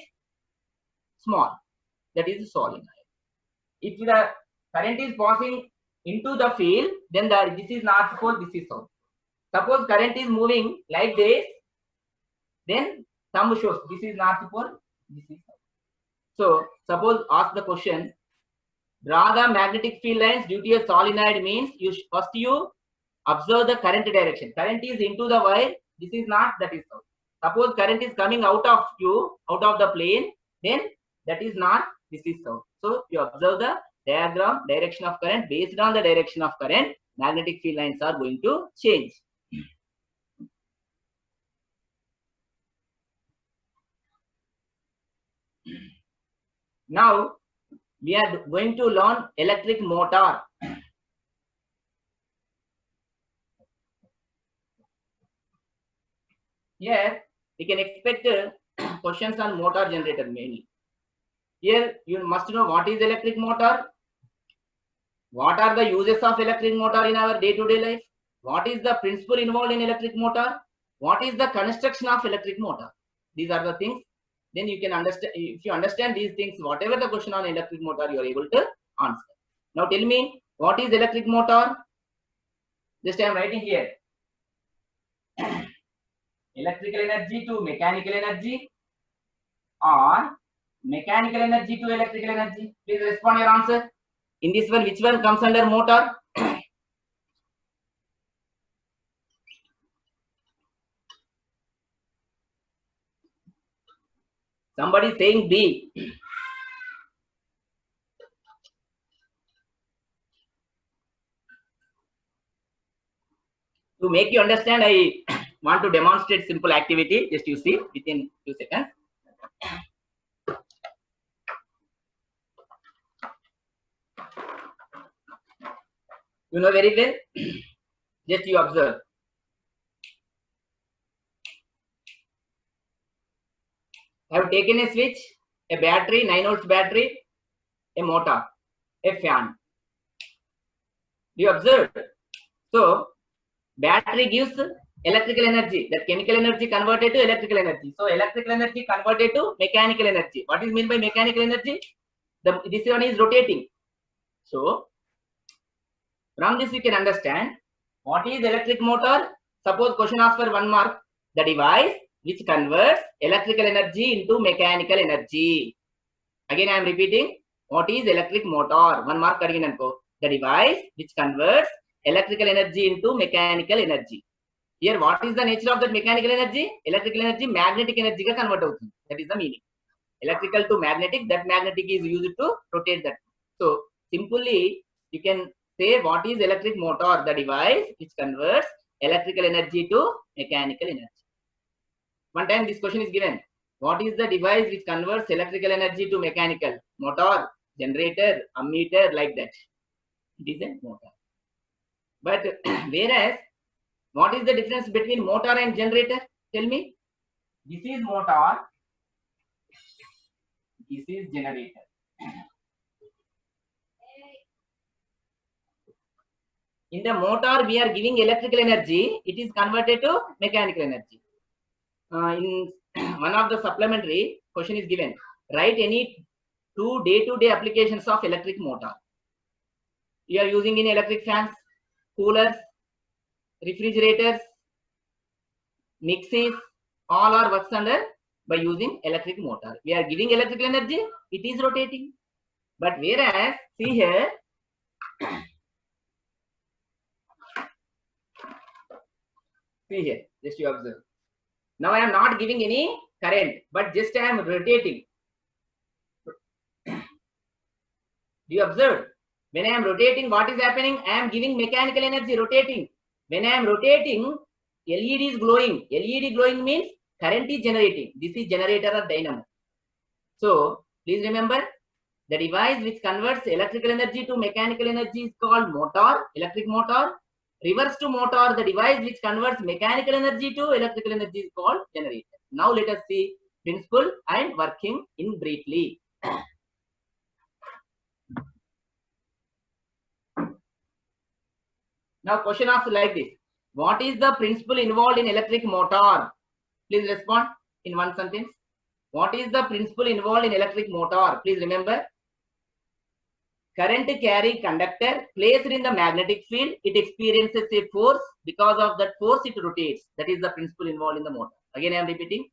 small. That is solenoid. If the current is passing into the field, then this is north pole, this is south. Suppose current is moving like this, then thumb shows this is north pole, this is south. So suppose ask the question, draw the magnetic field lines due to a solenoid means first you observe the current direction. Current is into the wire, this is north, that is south. Suppose current is coming out of you, out of the plane, then that is north, this is south. So you observe the diagram, direction of current. Based on the direction of current, magnetic field lines are going to change. Now we are going to learn electric motor. Here we can expect questions on motor generator mainly. Here you must know what is electric motor, what are the uses of electric motor in our day-to-day life, what is the principle involved in electric motor, what is the construction of electric motor. These are the things. Then you can understand, if you understand these things, whatever the question on electric motor, you are able to answer. Now tell me, what is electric motor? Just I am writing here. Electrical energy to mechanical energy or mechanical energy to electrical energy. Please respond your answer. In this one, which one comes under motor? Somebody is saying B. To make you understand, I want to demonstrate simple activity. Just you see within 2 seconds. You know very well. Just you observe. I have taken a switch, a battery, 9 volts battery, a motor, a fan. Do you observe? So battery gives electrical energy, that chemical energy converted to electrical energy. So electrical energy converted to mechanical energy. What is meant by mechanical energy? This one is rotating. So from this you can understand what is electric motor. Suppose question asks for 1 mark. The device which converts electrical energy into mechanical energy. Again I am repeating, what is electric motor? 1 mark again. The device which converts electrical energy into mechanical energy. Here what is the nature of that mechanical energy? Electrical energy magnetic energy ka convert avutundi. That is the meaning. Electrical to magnetic, that magnetic is used to rotate that. So simply you can say what is electric motor? The device which converts electrical energy to mechanical energy. One time this question is given. What is the device which converts electrical energy to mechanical? Motor, generator, ammeter, like that. It is a motor. But whereas, what is the difference between motor and generator? Tell me. This is motor. This is generator. In the motor, we are giving electrical energy. It is converted to mechanical energy. In one of the supplementary question is given. Write any 2 day-to-day applications of electric motor. You are using in electric fans, coolers, refrigerators, mixies, all are works under by using electric motor. We are giving electrical energy, it is rotating. But whereas, see here, see here, just you observe. Now I am not giving any current, but just I am rotating. Do you observe? When I am rotating, what is happening? I am giving mechanical energy, rotating. When I am rotating, LED is glowing. LED glowing means current is generating. This is generator or dynamo. So please remember, the device which converts electrical energy to mechanical energy is called motor, electric motor. Reverse to motor, the device which converts mechanical energy to electrical energy is called generator. Now let us see principle and working in briefly. Now question asks like this. What is the principle involved in electric motor? Please respond in one sentence. What is the principle involved in electric motor? Please remember. Current carrying conductor placed in the magnetic field, it experiences a force. Because of that force, it rotates. That is the principle involved in the motor. Again, I am repeating.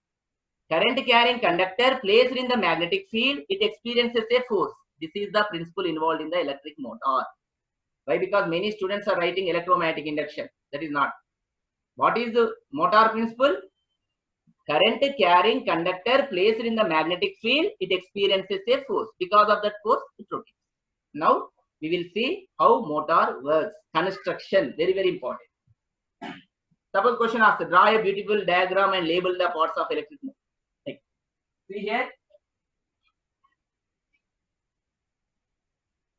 Current carrying conductor placed in the magnetic field, it experiences a force. This is the principle involved in the electric motor. Why? Because many students are writing electromagnetic induction. That is not. What is the motor principle? Current carrying conductor placed in the magnetic field, it experiences a force. Because of that force, it rotates. Now we will see how motor works. Construction, very, very important. Suppose question asks, draw a beautiful diagram and label the parts of electric motor. Like, see here.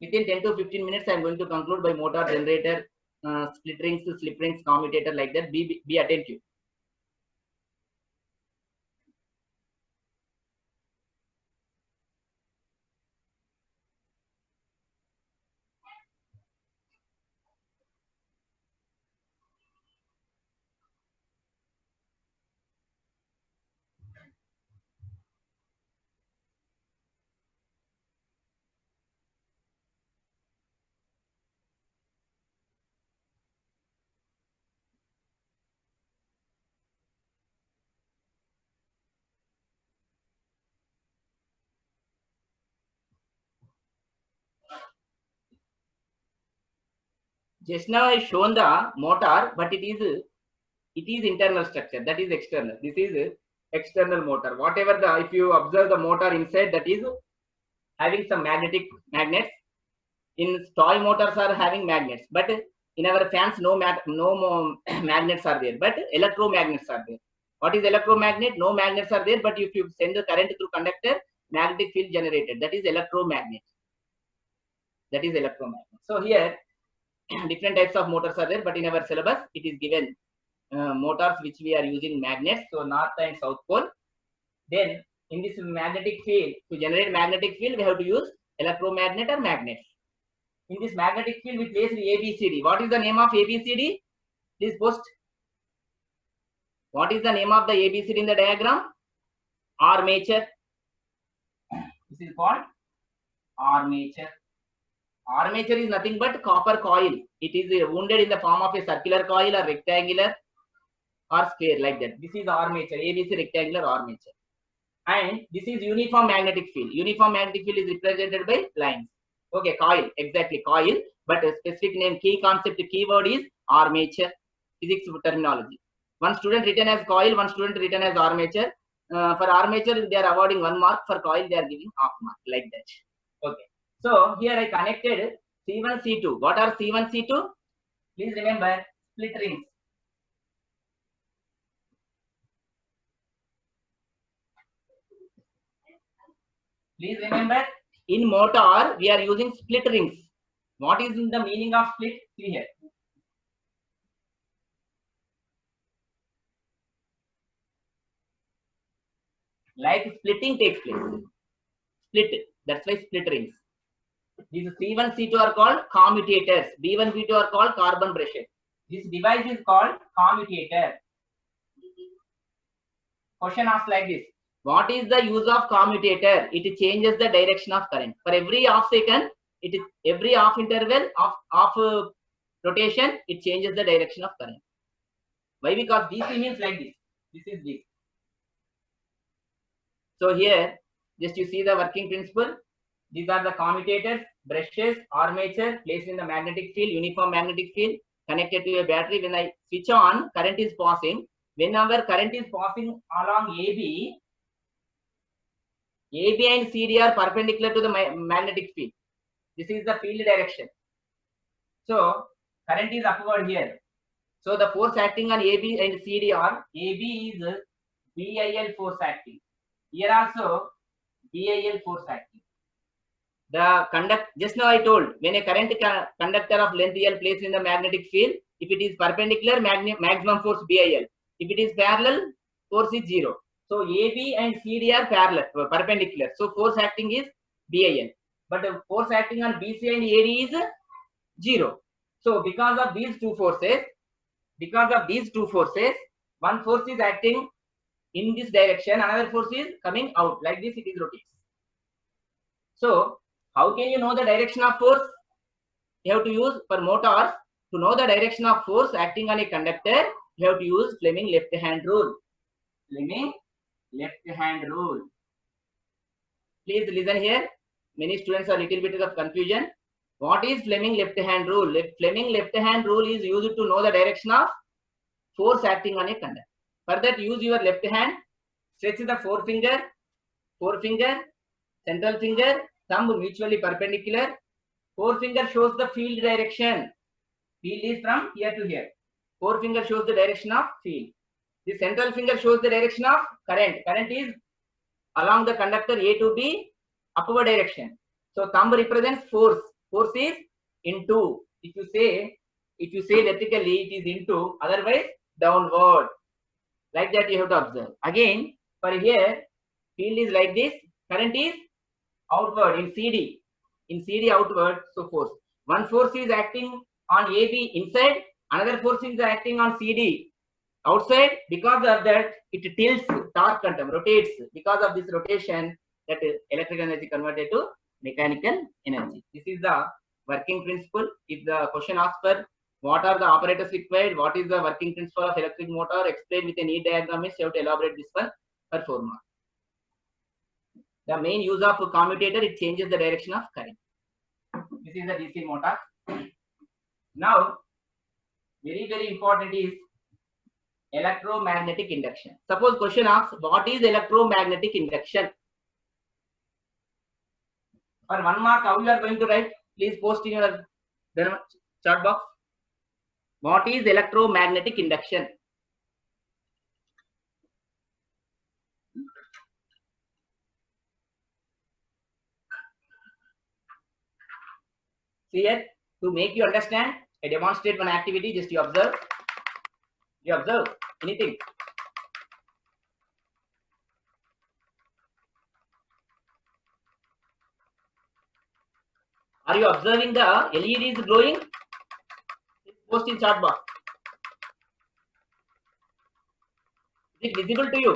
Within 10 to 15 minutes, I am going to conclude by motor, generator, split rings, slip rings, commutator, like that. Be attentive. Just now I shown the motor, but it is internal structure. That is external. This is external motor. Whatever if you observe the motor inside, that is having some magnets. In toy motors are having magnets, but in our fans no magnets are there, but electromagnets are there. What is electromagnet? No magnets are there, but if you send the current through conductor, magnetic field generated. That is electromagnet. That is electromagnet. So here different types of motors are there, but in our syllabus it is given motors which we are using magnets, so north and south pole. Then in this magnetic field, to generate magnetic field, we have to use electromagnet or magnets. In this magnetic field, we place the ABCD. What is the name of ABCD? Please post. What is the name of the ABCD in the diagram? Armature. This is called armature. Armature is nothing but copper coil. It is wounded in the form of a circular coil or rectangular or square, like that. This is armature, ABC rectangular armature. And this is uniform magnetic field. Uniform magnetic field is represented by lines. Okay, coil, exactly coil, but a specific name, key concept, keyword is armature, physics terminology. One student written as coil, one student written as armature. For armature, they are awarding 1 mark. For coil, they are giving half mark, like that. Okay. So here I connected C1, C2. What are C1, C2? Please remember split rings. Please remember, in motor we are using split rings. What is the meaning of split? See here. Like splitting takes place. Split. That's why split rings. These C1, C2 are called commutators. B1, B2 are called carbon brushes. This device is called commutator. Question asked like this. What is the use of commutator? It changes the direction of current. For every half second, it is every half interval of rotation, it changes the direction of current. Why? Because DC means like this. This is this. So here, just you see the working principle. These are the commutators, brushes, armature placed in the magnetic field, uniform magnetic field connected to a battery. When I switch on, current is passing. Whenever current is passing along AB and CD are perpendicular to the magnetic field. This is the field direction. So current is upward here. So the force acting on AB and CD are, AB is BIL force acting. Here also BIL force acting. The just now I told, when a current conductor of length L placed in the magnetic field, If it is perpendicular, maximum force BIL. If it is parallel, force is 0. So AB and CD are parallel, perpendicular. So force acting is BIL. But the force acting on BC and AD is 0. So because of these two forces, one force is acting in this direction, another force is coming out. Like this, it is rotates. So how can you know the direction of force? You have to use, for motors, to know the direction of force acting on a conductor, you have to use Fleming left hand rule. Fleming left hand rule. Please listen here. Many students are little bit of confusion. What is Fleming left hand rule? Fleming left hand rule is used to know the direction of force acting on a conductor. For that, use your left hand, stretch the forefinger, central finger, thumb mutually perpendicular. Forefinger shows the field direction. Field is from here to here. Forefinger shows the direction of field. The central finger shows the direction of current. Current is along the conductor A to B, upward direction. So thumb represents force. Force is into. If you say vertically, it is into. Otherwise, downward. Like that you have to observe. Again, for here, field is like this. Current is outward in CD. In CD outward, so force. One force is acting on AB inside. Another force is acting on CD outside. Because of that, it tilts, torque quantum, rotates. Because of this rotation, that electrical energy converted to mechanical energy. This is the working principle. If the question asks for what are the operators required, what is the working principle of electric motor, explain with a neat diagram, you have to elaborate this one for 4 marks. The main use of a commutator, it changes the direction of current. This is the DC motor. Now, very, very important is electromagnetic induction. Suppose question asks, what is electromagnetic induction? For 1 mark, how you are going to write? Please post in your chat box. What is electromagnetic induction? See here, to make you understand, I demonstrate one activity, just you observe. You observe anything. Are you observing the LED is glowing? Post in chat box. Is it visible to you?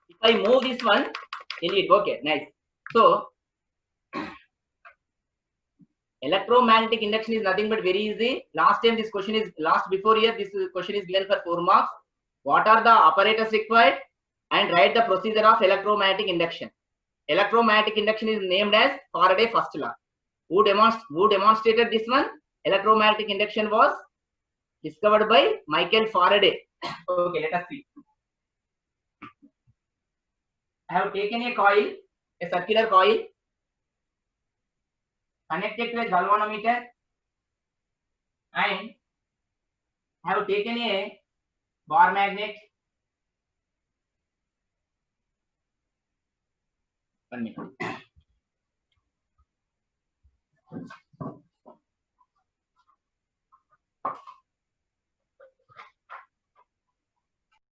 If I move this one, LED, okay, nice. So, electromagnetic induction is nothing but very easy. Last time this question is, before here, this question is given for 4 marks. What are the apparatus required? And write the procedure of electromagnetic induction. Electromagnetic induction is named as Faraday first law. Who demonstrated this one? Electromagnetic induction was discovered by Michael Faraday. Okay, let us see. I have taken a coil, a circular coil, connected to a galvanometer, and have taken a bar magnet. 1 minute.